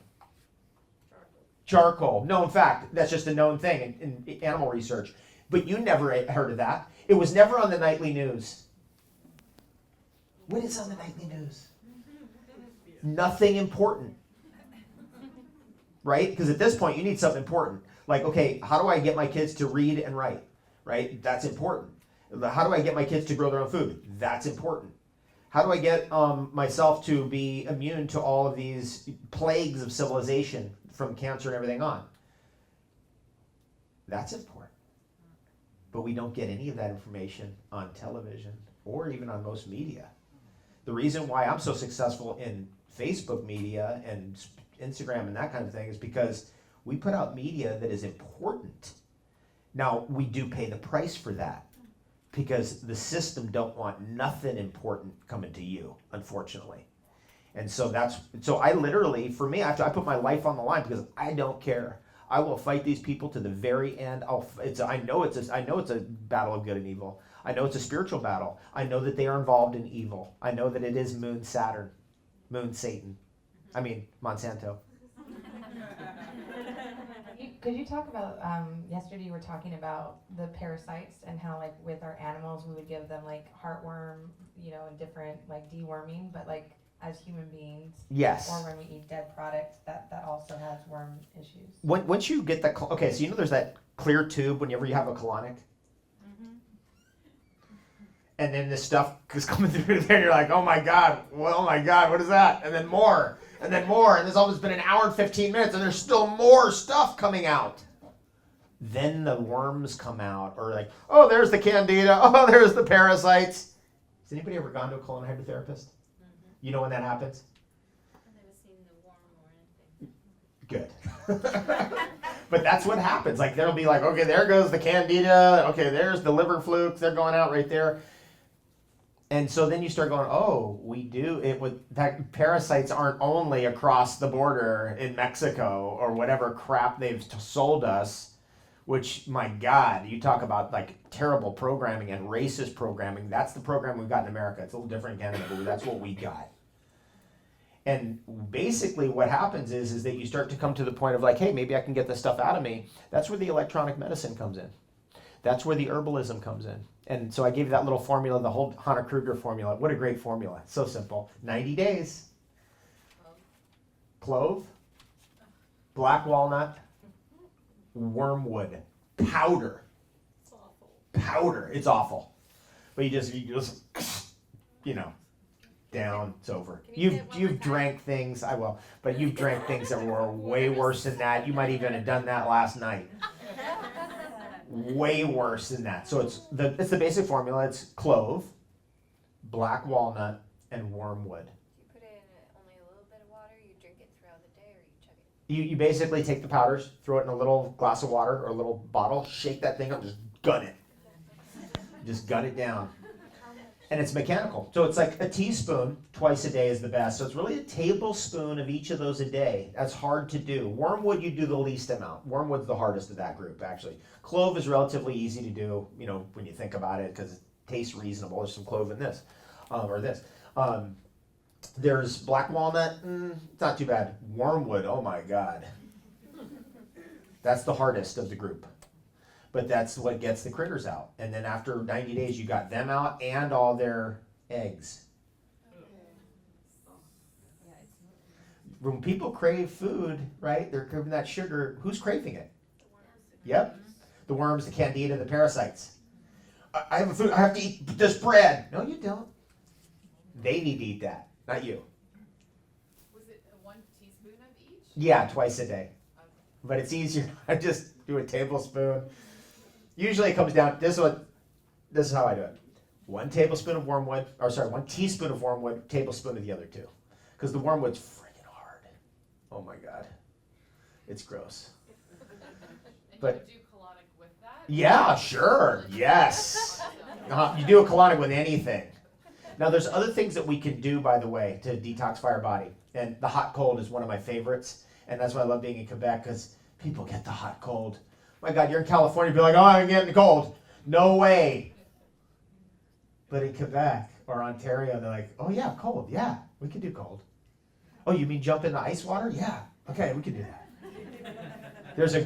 Charcoal. Known fact. That's just a known thing in animal research. But you never heard of that. It was never on the nightly news. What is on the nightly news? Nothing important. Right? Because at this point, you need something important. Like, okay, how do I get my kids to read and write? Right? That's important. How do I get my kids to grow their own food? That's important. How do I get myself to be immune to all of these plagues of civilization from cancer and everything on? That's important. But we don't get any of that information on television or even on most media. The reason why I'm so successful in Facebook media and Instagram and that kind of thing is because we put out media that is important. Now, we do pay the price for that because the system don't want nothing important coming to you, unfortunately. And so I literally, for me, I put my life on the line because I don't care. I will fight these people to the very end. I know it's a battle of good and evil. I know it's a spiritual battle. I know that they are involved in evil. I know that it is Moon Satan. I mean, Monsanto. Could you talk about, yesterday you were talking about the parasites and how like with our animals, we would give them like heartworm, and different like deworming, but like as human beings, Yes. or when we eat dead products, that also has worm issues. Once you get the, okay, so there's that clear tube whenever you have a colonic? And then this stuff is coming through there, and you're like, oh my God, what is that? And then more, and there's almost been an hour and 15 minutes, and there's still more stuff coming out. Then the worms come out, or like, oh, there's the candida, oh, there's the parasites. Has anybody ever gone to a colon hydrotherapist? You know when that happens? I've never seen the worm or anything. Good. But that's what happens. Like there'll be like, okay, there goes the candida. Okay, there's the liver flukes. They're going out right there. And so then you start going, oh, we do it with that. Parasites aren't only across the border in Mexico or whatever crap they've sold us, which, my God, you talk about like terrible programming and racist programming. That's the program we've got in America. It's a little different in Canada, but that's what we got. And basically what happens is that you start to come to the point of like, hey, maybe I can get this stuff out of me. That's where the electronic medicine comes in. That's where the herbalism comes in. And so I gave you that little formula, the whole Hannah Kruger formula. What a great formula. So simple. 90 days. Clove, black walnut, wormwood, powder. It's awful. Powder. It's awful. But you just down, it's over. Can you say it one more You've time? drank things, I will, but you've drank things that were way worse than that. You might even have done that last night. Way worse than that. So it's the basic formula. It's clove, black walnut, and wormwood. Do you put it in only a little bit of water? You drink it throughout the day, or you chug it? You basically take the powders, throw it in a little glass of water or a little bottle, shake that thing up, just gun it. Just gun it down. And it's mechanical. So it's like a teaspoon twice a day is the best. So it's really a tablespoon of each of those a day. That's hard to do. Wormwood, you do the least amount. Wormwood's the hardest of that group, actually. Clove is relatively easy to do, when you think about it, because it tastes reasonable. There's some clove in this, or this. There's black walnut. It's not too bad. Wormwood, oh my God. That's the hardest of the group. But that's what gets the critters out. And then after 90 days, you got them out and all their eggs. When people crave food, right, they're craving that sugar. Who's craving it? Yep. The worms, the candida, the parasites. I have a food. I have to eat this bread. No, you don't. They need to eat that, not you. Was it 1 teaspoon of each? Yeah, twice a day. But it's easier. I just do a tablespoon. Usually it comes down, this is how I do it. 1 tablespoon of wormwood, 1 teaspoon of wormwood, tablespoon of the other 2. Because the wormwood's freaking hard. Oh my God. It's gross. And But- you would do colonic with that? Yeah, sure. Yes. You do a colonic with anything. Now there's other things that we can do, by the way, to detoxify our body. And the hot cold is one of my favorites. And that's why I love being in Quebec, because people get the hot cold. My God, you're in California, be like, oh, I'm getting cold. No way. But in Quebec or Ontario, they're like, oh yeah, cold. Yeah, we can do cold. Oh, you mean jump in the ice water? Yeah. Okay, we can do that. There's a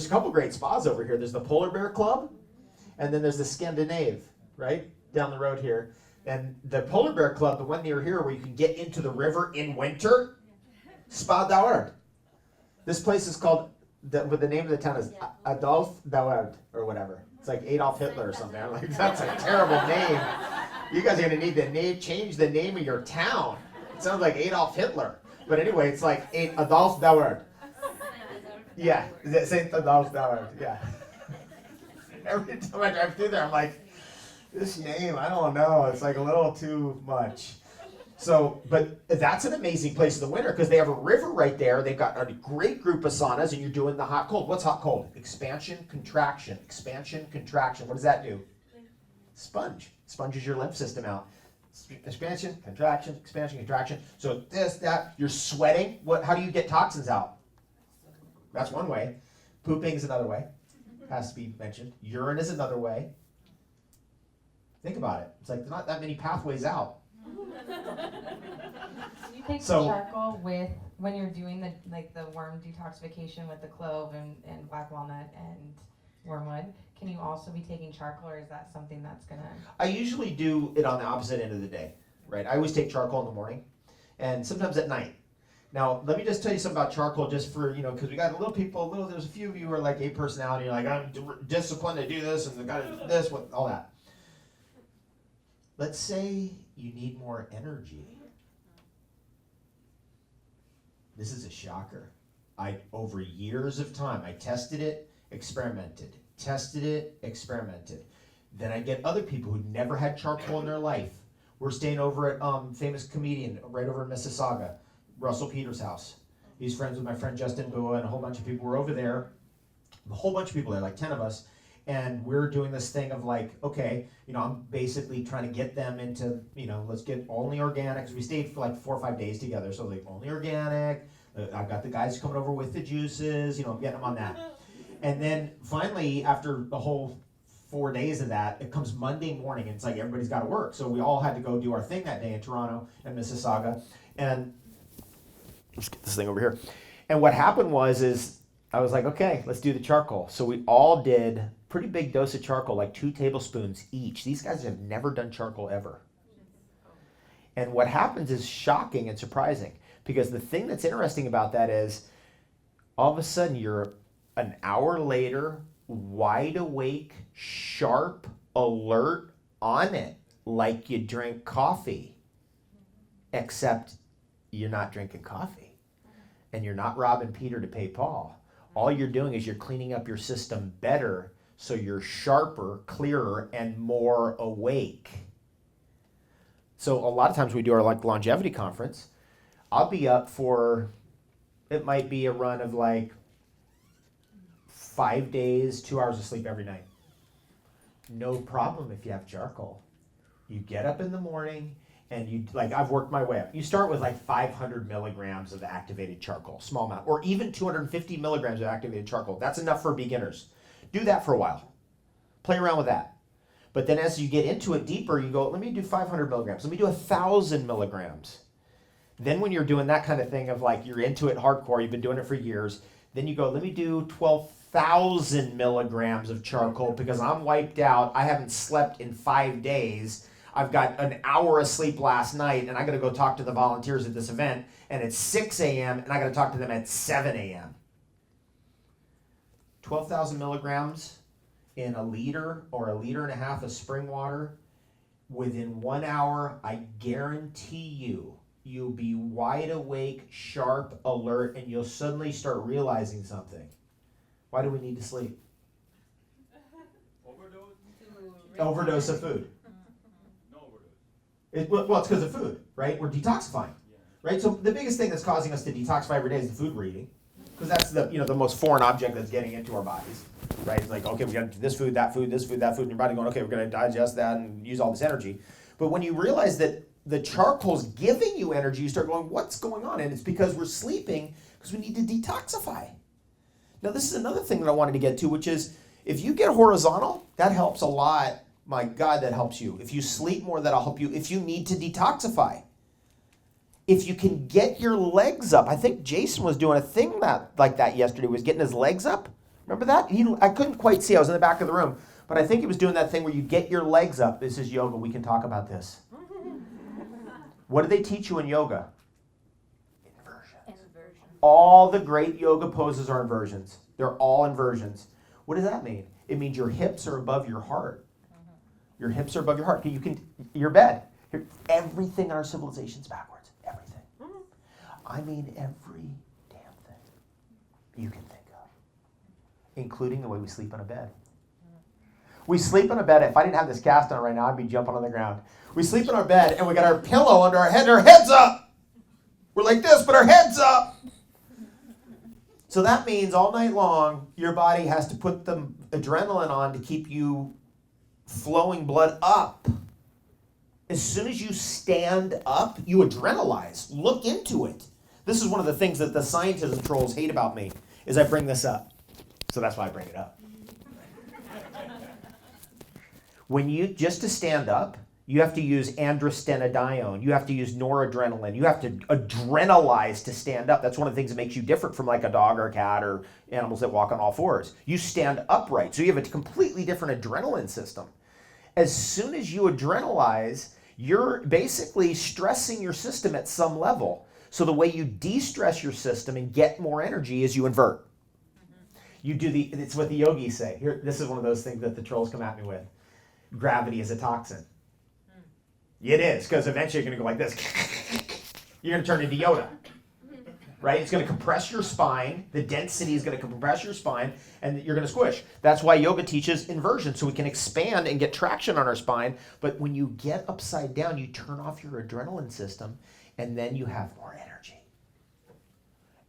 couple great spas over here. There's the Polar Bear Club, and then there's the Scandinave, right? Down the road here. And the Polar Bear Club, the one near here where you can get into the river in winter, Spa d'Auard. This place is called, but the name of the town is Adolf Dauert or whatever. It's like Adolf Hitler or something. I'm like, that's a terrible name. You guys are going to need to change the name of your town. It sounds like Adolf Hitler. But anyway, it's like Adolf Dauert. Yeah, Saint Adolf Dauert, yeah. Every time I drive through there, I'm like, this name, I don't know. It's like a little too much. So, but that's an amazing place in the winter because they have a river right there. They've got a great group of saunas, and you're doing the hot cold. What's hot cold? Expansion, contraction. Expansion, contraction. What does that do? Sponges your lymph system out. Expansion, contraction, expansion, contraction. So you're sweating. How do you get toxins out? That's one way. Pooping is another way. Has to be mentioned. Urine is another way. Think about it. It's like there's not that many pathways out. Do you take So- the charcoal with when you're doing the worm detoxification with the clove and black walnut and wormwood? Can you also be taking charcoal, or is that something that's gonna? I usually do it on the opposite end of the day, right? I always take charcoal in the morning and sometimes at night. Now, let me just tell you something about charcoal just for, because we got there's a few of you who are like A personality, you're like, I'm disciplined to do this and I got to do this, with all that. Let's say you need more energy. This is a shocker. Over years of time, I tested it, experimented. Then I get other people who never had charcoal in their life. We're staying over at famous comedian right over in Mississauga, Russell Peters' house. He's friends with my friend Justin Bua, and a whole bunch of people were over there. A whole bunch of people there, like 10 of us. And we're doing this thing of like, okay, I'm basically trying to get them into, let's get only organic. Because we stayed for like 4 or 5 days together. So like only organic. I've got the guys coming over with the juices, I'm getting them on that. And then finally, after the whole 4 days of that, it comes Monday morning, and it's like everybody's got to work. So we all had to go do our thing that day in Toronto and Mississauga. And let's get this thing over here. And what happened is I was like, okay, let's do the charcoal. So we all did pretty big dose of charcoal, like 2 tablespoons each. These guys have never done charcoal ever. And what happens is shocking and surprising, because the thing that's interesting about that is all of a sudden you're an hour later, wide awake, sharp, alert, on it, like you drink coffee, except you're not drinking coffee and you're not robbing Peter to pay Paul. All you're doing is you're cleaning up your system better, so you're sharper, clearer, and more awake. So a lot of times we do our longevity conference. I'll be up for, it might be a run of 5 days, 2 hours of sleep every night. No problem if you have charcoal. You get up in the morning and I've worked my way up. You start with 500 milligrams of activated charcoal, small amount, or even 250 milligrams of activated charcoal. That's enough for beginners. Do that for a while. Play around with that. But then as you get into it deeper, you go, let me do 500 milligrams. Let me do 1,000 milligrams. Then when you're doing that kind of thing of you're into it hardcore, you've been doing it for years, then you go, let me do 12,000 milligrams of charcoal because I'm wiped out. I haven't slept in 5 days. I've got an hour of sleep last night, and I got to go talk to the volunteers at this event, and it's 6 a.m., and I got to talk to them at 7 a.m. 12,000 milligrams in a liter or a liter and a half of spring water. Within 1 hour, I guarantee you'll be wide awake, sharp, alert, and you'll suddenly start realizing something. Why do we need to sleep? Overdose of food. It's because of food, right? We're detoxifying, right? So the biggest thing that's causing us to detoxify every day is the food we're eating, because that's the most foreign object that's getting into our bodies, right? It's like, okay, we got to do this food, that food, this food, that food, and your body going, okay, we're going to digest that and use all this energy. But when you realize that the charcoal's giving you energy, you start going, what's going on? And it's because we're sleeping, because we need to detoxify. Now, this is another thing that I wanted to get to, which is if you get horizontal, that helps a lot. My God, that helps you. If you sleep more, that'll help you. If you need to detoxify. If you can get your legs up. I think Jason was doing a thing like that yesterday, was getting his legs up. Remember that? I couldn't quite see. I was in the back of the room. But I think he was doing that thing where you get your legs up. This is yoga. We can talk about this. What do they teach you in yoga? Inversions. All the great yoga poses are inversions. They're all inversions. What does that mean? It means your hips are above your heart. Your hips are above your heart. Your bed. Everything in our civilization's backwards. Everything. I mean every damn thing you can think of, including the way we sleep on a bed. We sleep on a bed. If I didn't have this cast on right now, I'd be jumping on the ground. We sleep in our bed, and we got our pillow under our head, and our head's up. We're like this, but our head's up. So that means all night long, your body has to put the adrenaline on to keep you flowing blood up. As soon as you stand up, you adrenalize. Look into it. This is one of the things that the scientists trolls hate about me, is I bring this up. So that's why I bring it up. Just to stand up, You have to use androstenedione. You have to use noradrenaline. You have to adrenalize to stand up. That's one of the things that makes you different from like a dog or a cat or animals that walk on all fours. You stand upright. So you have a completely different adrenaline system. As soon as you adrenalize, you're basically stressing your system at some level. So the way you de-stress your system and get more energy is you invert. You do it's what the yogis say. Here, this is one of those things that the trolls come at me with. Gravity is a toxin. It is, because eventually you're going to go like this. You're going to turn into Yoda. Right? It's going to compress your spine. The density is going to compress your spine, and you're going to squish. That's why yoga teaches inversion, so we can expand and get traction on our spine. But when you get upside down, you turn off your adrenaline system, and then you have more energy.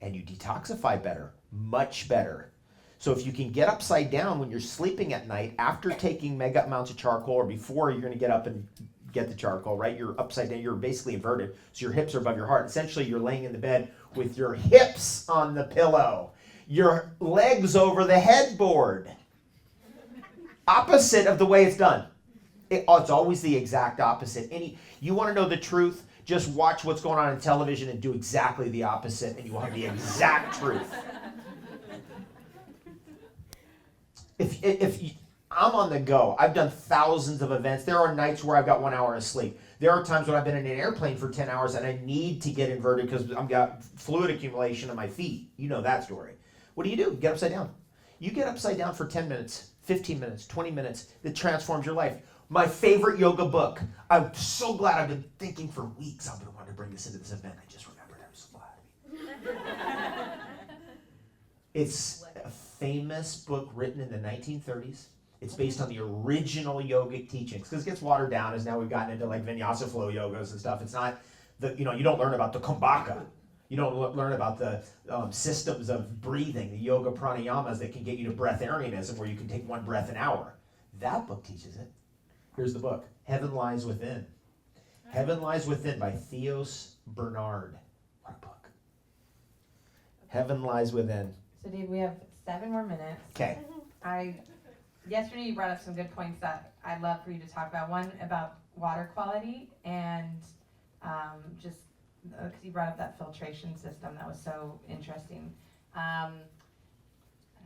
And you detoxify better, much better. So if you can get upside down when you're sleeping at night, after taking mega amounts of charcoal, or before you're going to get up and get the charcoal, right? You're upside down, you're basically inverted, so your hips are above your heart. Essentially, you're laying in the bed with your hips on the pillow, your legs over the headboard. Opposite of the way it's done. It's always the exact opposite. You want to know the truth? Just watch what's going on television and do exactly the opposite, and you will have the exact truth. I'm on the go. I've done thousands of events. There are nights where I've got 1 hour of sleep. There are times when I've been in an airplane for 10 hours and I need to get inverted because I've got fluid accumulation in my feet. You know that story. What do? Get upside down. You get upside down for 10 minutes, 15 minutes, 20 minutes. It transforms your life. My favorite yoga book. I'm so glad. I've been thinking for weeks I've been wanting to bring this into this event. I just remembered. I'm so glad. It's a famous book written in the 1930s. It's based on the original yogic teachings, because it gets watered down as now we've gotten into like vinyasa flow yogas and stuff. It's not you don't learn about the kumbhaka. You don't learn about the systems of breathing, the yoga pranayamas that can get you to breatharianism, where you can take one breath an hour. That book teaches it. Here's the book, Heaven Lies Within. Heaven Lies Within by Theos Bernard. What a book. Heaven Lies Within. So Dave, we have 7 more minutes. Okay. Yesterday you brought up some good points that I'd love for you to talk about. One about water quality and just because you brought up that filtration system. That was so interesting. I'm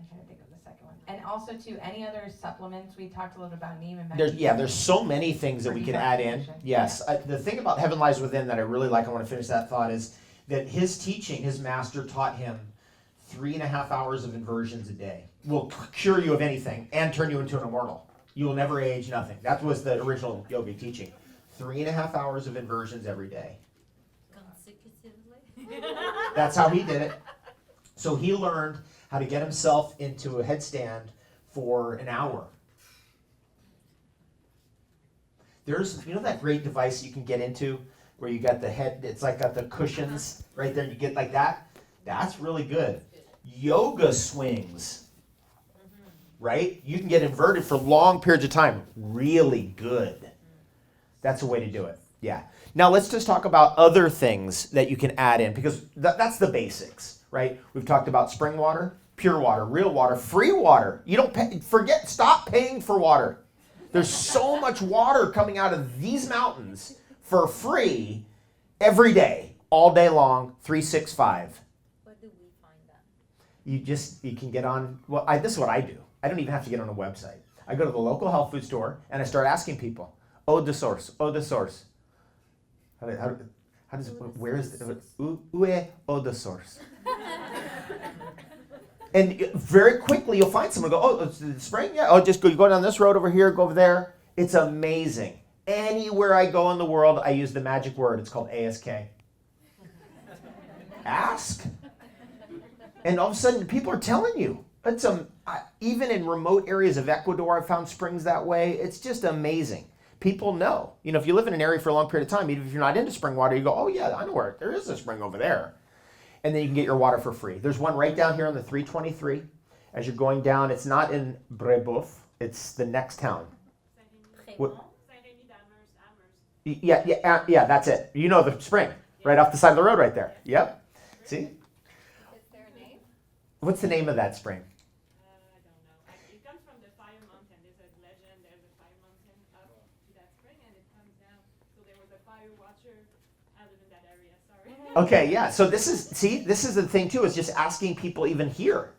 trying to think of the second one. And also too, any other supplements? We talked a little about neem and magnesium. There's so many things that we could add in. Yes. The thing about Heaven Lies Within that I really like, I want to finish that thought, is that his teaching, his master taught him 3.5 hours of inversions a day will cure you of anything and turn you into an immortal. You will never age, nothing. That was the original yogic teaching. 3.5 hours of inversions every day. Consecutively? That's how he did it. So he learned how to get himself into a headstand for an hour. There's, that great device you can get into where you got the head, it's like got the cushions right there, and you get like that? That's really good. Yoga swings, right? You can get inverted for long periods of time. Really good. That's a way to do it. Yeah. Now let's just talk about other things that you can add in, because that's the basics, right? We've talked about spring water, pure water, real water, free water. You don't stop paying for water. There's so much water coming out of these mountains for free every day, all day long, 365. Where do we find that? You can get on, this is what I do. I don't even have to get on a website. I go to the local health food store and I start asking people, the source. Where is the, the source? And very quickly you'll find someone go, it's the spring? Yeah, just go down this road over here, go over there. It's amazing. Anywhere I go in the world, I use the magic word. It's called ASK. Ask. And all of a sudden, people are telling you. Even in remote areas of Ecuador, I found springs that way. It's just amazing. People know. If you live in an area for a long period of time, even if you're not into spring water, you go, oh yeah, I know where there is a spring over there. And then you can get your water for free. There's one right down here on the 323. As you're going down, it's not in Brebeuf. It's the next town. What? Yeah, that's it. You know the spring, right off the side of the road right there. Yep. See? Is there a name? What's the name of that spring? I don't know. It comes from the Fire Mountain. There's a legend. There's a Fire Mountain up to that spring, and it comes down watcher. I live in that area, sorry. Okay, yeah. So this is the thing too, is just asking people even here,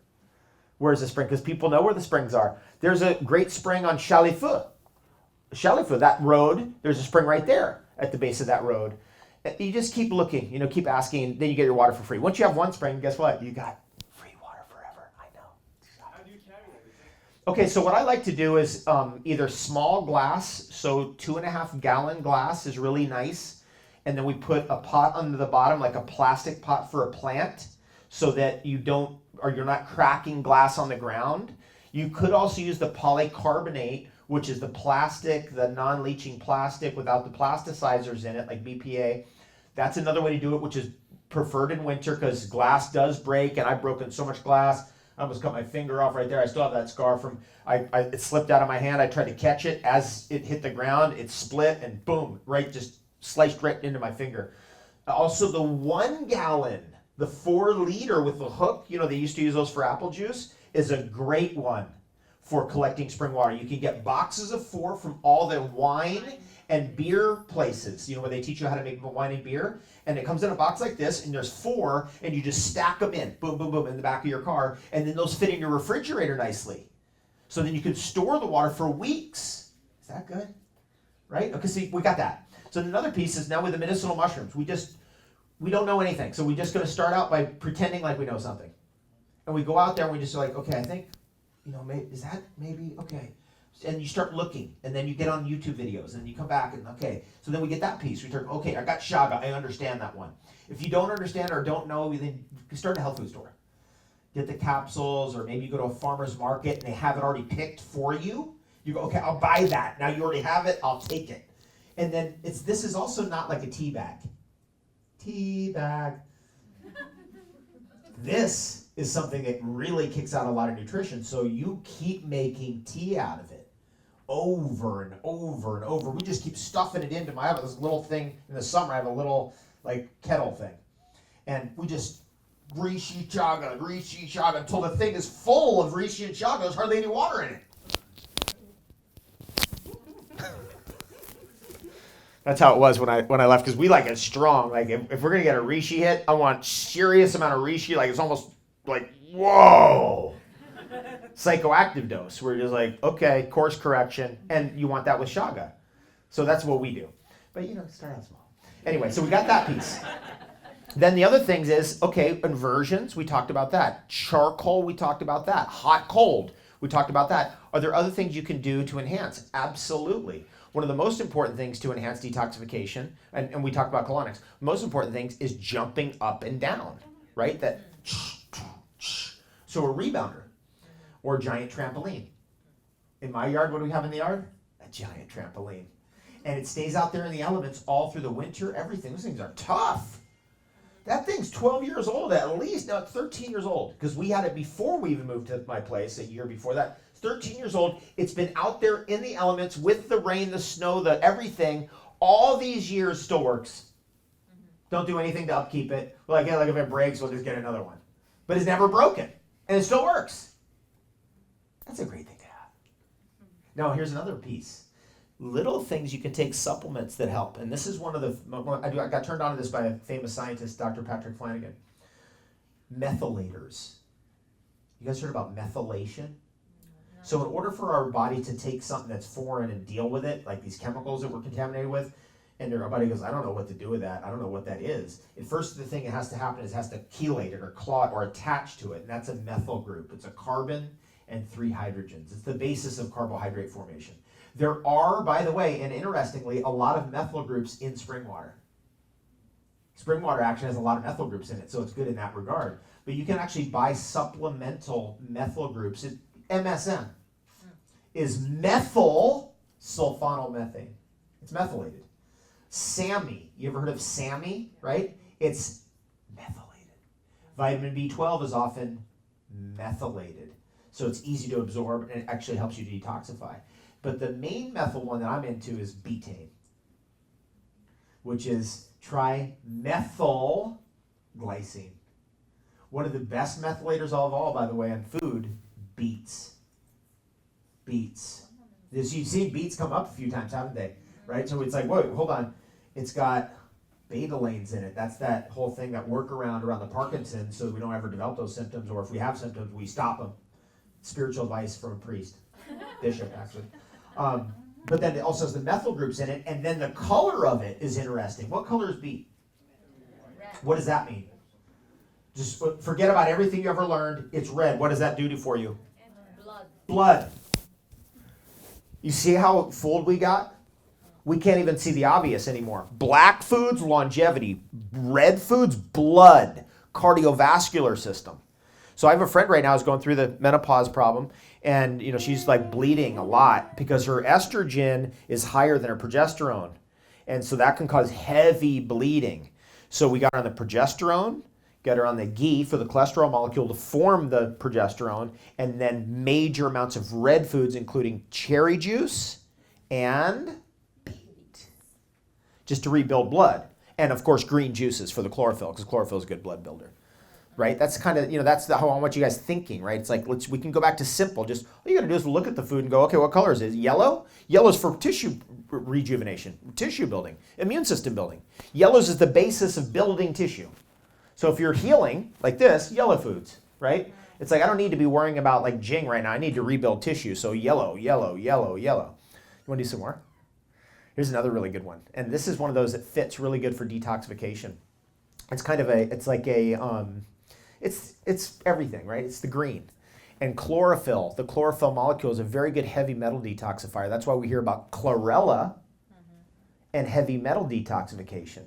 where's the spring? Because people know where the springs are. There's a great spring on Chalifeu, that road, there's a spring right there at the base of that road. You just keep looking, keep asking, then you get your water for free. Once you have one spring, guess what? You got free water forever. I know. How do you carry everything? Okay, so what I like to do is either small glass, so 2.5 gallon glass is really nice. And then we put a pot under the bottom, like a plastic pot for a plant, so that you're not cracking glass on the ground. You could also use the polycarbonate, which is the plastic, the non-leaching plastic without the plasticizers in it, like BPA. That's another way to do it, which is preferred in winter because glass does break, and I've broken so much glass. I almost cut my finger off right there. I still have that scar from, it slipped out of my hand. I tried to catch it. As it hit the ground, it split and boom, just sliced right into my finger. Also the 1 gallon, the 4 liter with the hook, they used to use those for apple juice, is a great one for collecting spring water. You can get boxes of 4 from all the wine and beer places, where they teach you how to make wine and beer. And it comes in a box like this, and there's 4, and you just stack them in, boom, boom, boom, in the back of your car, and then those fit in your refrigerator nicely. So then you can store the water for weeks. Is that good? Right? Okay, see, we got that. So another piece is now with the medicinal mushrooms. We don't know anything. So we're just going to start out by pretending like we know something. And we go out there and we just are like, okay, I think, is that maybe, okay. And you start looking, and then you get on YouTube videos, and you come back, and okay. So then we get that piece. We turn, okay, I got Chaga. I understand that one. If you don't understand or don't know, then you start a health food store. Get the capsules, or maybe you go to a farmer's market, and they have it already picked for you. You go, okay, I'll buy that. Now you already have it, I'll take it. And then this is also not like a tea bag. Tea bag. This is something that really kicks out a lot of nutrition. So you keep making tea out of it over and over and over. We just keep stuffing it into I have this little thing in the summer. I have a little kettle thing. And we just Reishi Chaga until the thing is full of Reishi and Chaga. There's hardly any water in it. That's how it was when I left, because we like it strong. Like if we're gonna get a Reishi hit, I want serious amount of Reishi. Like it's almost like whoa, psychoactive dose. We're just like okay, course correction, and you want that with Chaga. So that's what we do. But start out small. Anyway, so we got that piece. Then the other things is inversions. We talked about that. Charcoal. We talked about that. Hot cold. We talked about that. Are there other things you can do to enhance? Absolutely. One of the most important things to enhance detoxification, and we talked about colonics, most important things is jumping up and down, right? So a rebounder or a giant trampoline. In my yard, what do we have in the yard? A giant trampoline. And it stays out there in the elements all through the winter, everything. Those things are tough. That thing's 12 years old at least. Now it's 13 years old because we had it before we even moved to my place, a year before that. 13 years old. It's been out there in the elements with the rain, the snow, the everything. All these years still works. Don't do anything to upkeep it. Like if it breaks, we'll just get another one. But it's never broken. And it still works. That's a great thing to have. Now here's another piece. Little things you can take, supplements that help. And this is one of the, I got turned on to this by a famous scientist, Dr. Patrick Flanagan. Methylators. You guys heard about methylation? So in order for our body to take something that's foreign and deal with it, like these chemicals that we're contaminated with, and our body goes, I don't know what to do with that. I don't know what that is. At first, the thing that has to happen is it has to chelate it or clot or attach to it. And that's a methyl group. It's a carbon and 3 hydrogens. It's the basis of carbohydrate formation. There are, by the way, and interestingly, a lot of methyl groups in spring water. Spring water actually has a lot of methyl groups in it, so it's good in that regard. But you can actually buy supplemental methyl groups. MSM is methyl sulfonylmethane. It's methylated. SAMe, you ever heard of SAMe, right? It's methylated. Vitamin B12 is often methylated. So it's easy to absorb and it actually helps you detoxify. But the main methyl one that I'm into is betaine, which is trimethylglycine. One of the best methylators of all, by the way, on food, beets. Beets. You've seen beets come up a few times, haven't they? Right? So it's like, whoa, hold on. It's got betalains in it. That's that whole thing, that workaround around the Parkinson's, so we don't ever develop those symptoms, or if we have symptoms, we stop them. Spiritual advice from a priest, bishop actually. But then it also has the methyl groups in it, and then the color of it is interesting. What color is beet? What does that mean? Just forget about everything you ever learned. It's red. What does that do for you? Blood. Blood. You see how fooled we got? We can't even see the obvious anymore. Black foods, longevity. Red foods, blood. Cardiovascular system. So I have a friend right now who's going through the menopause problem, and she's like bleeding a lot because her estrogen is higher than her progesterone. And so that can cause heavy bleeding. So we got her on the progesterone, got her on the ghee for the cholesterol molecule to form the progesterone, and then major amounts of red foods, including cherry juice and beet, just to rebuild blood. And of course, green juices for the chlorophyll, because chlorophyll is a good blood builder. Right? That's kind of, that's how I want you guys thinking, right? It's like, we can go back to simple. Just, all you got to do is look at the food and go, okay, what color is it? Yellow? Yellow's for tissue rejuvenation, tissue building, immune system building. Yellows is the basis of building tissue. So if you're healing, like this, yellow foods, right? It's like, I don't need to be worrying about like Jing right now. I need to rebuild tissue. So yellow, yellow, yellow, yellow. You want to do some more? Here's another really good one. And this is one of those that fits really good for detoxification. It's kind of it's everything, right? It's the green. And chlorophyll, the chlorophyll molecule is a very good heavy metal detoxifier. That's why we hear about chlorella and heavy metal detoxification.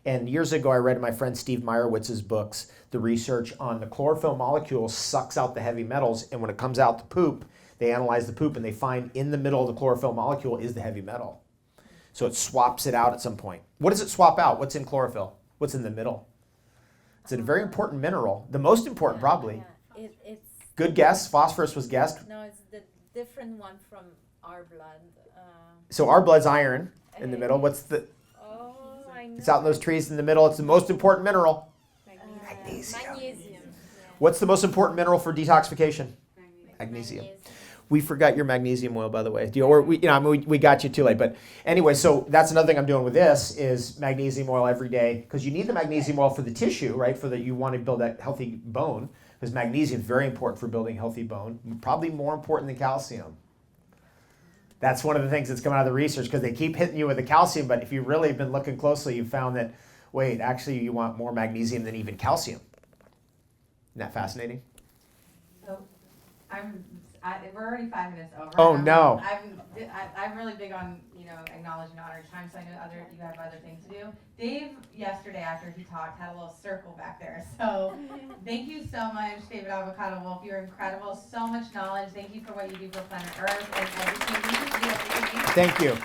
And years ago, I read my friend Steve Meyerowitz's books, the research on the chlorophyll molecule sucks out the heavy metals, and when it comes out the poop, they analyze the poop and they find in the middle of the chlorophyll molecule is the heavy metal. So it swaps it out at some point. What does it swap out? What's in chlorophyll? What's in the middle? It's a very important mineral. The most important, probably. Yeah. It's Good guess. Phosphorus was guessed. no, it's the different one from our blood. So our blood's iron in the middle. What's the? Oh, I know. It's out in those trees in the middle. It's the most important mineral. Magnesium. Yeah. What's the most important mineral for detoxification? Magnesium. We forgot your magnesium oil, by the way. We got you too late. But anyway, so that's another thing I'm doing with this is magnesium oil every day, because you need the magnesium oil for the tissue, right? For that you want to build that healthy bone, because magnesium is very important for building healthy bone, probably more important than calcium. That's one of the things that's coming out of the research, because they keep hitting you with the calcium, but if you really have been looking closely, you found that, wait, actually you want more magnesium than even calcium. Isn't that fascinating? So we're already 5 minutes over. Oh, no. I'm really big on acknowledge and honor time, so I know you have other things to do. Dave yesterday after he talked had a little circle back there. So thank you so much, David Avocado Wolfe. You're incredible. So much knowledge. Thank you for what you do for planet Earth and everything. Thank you.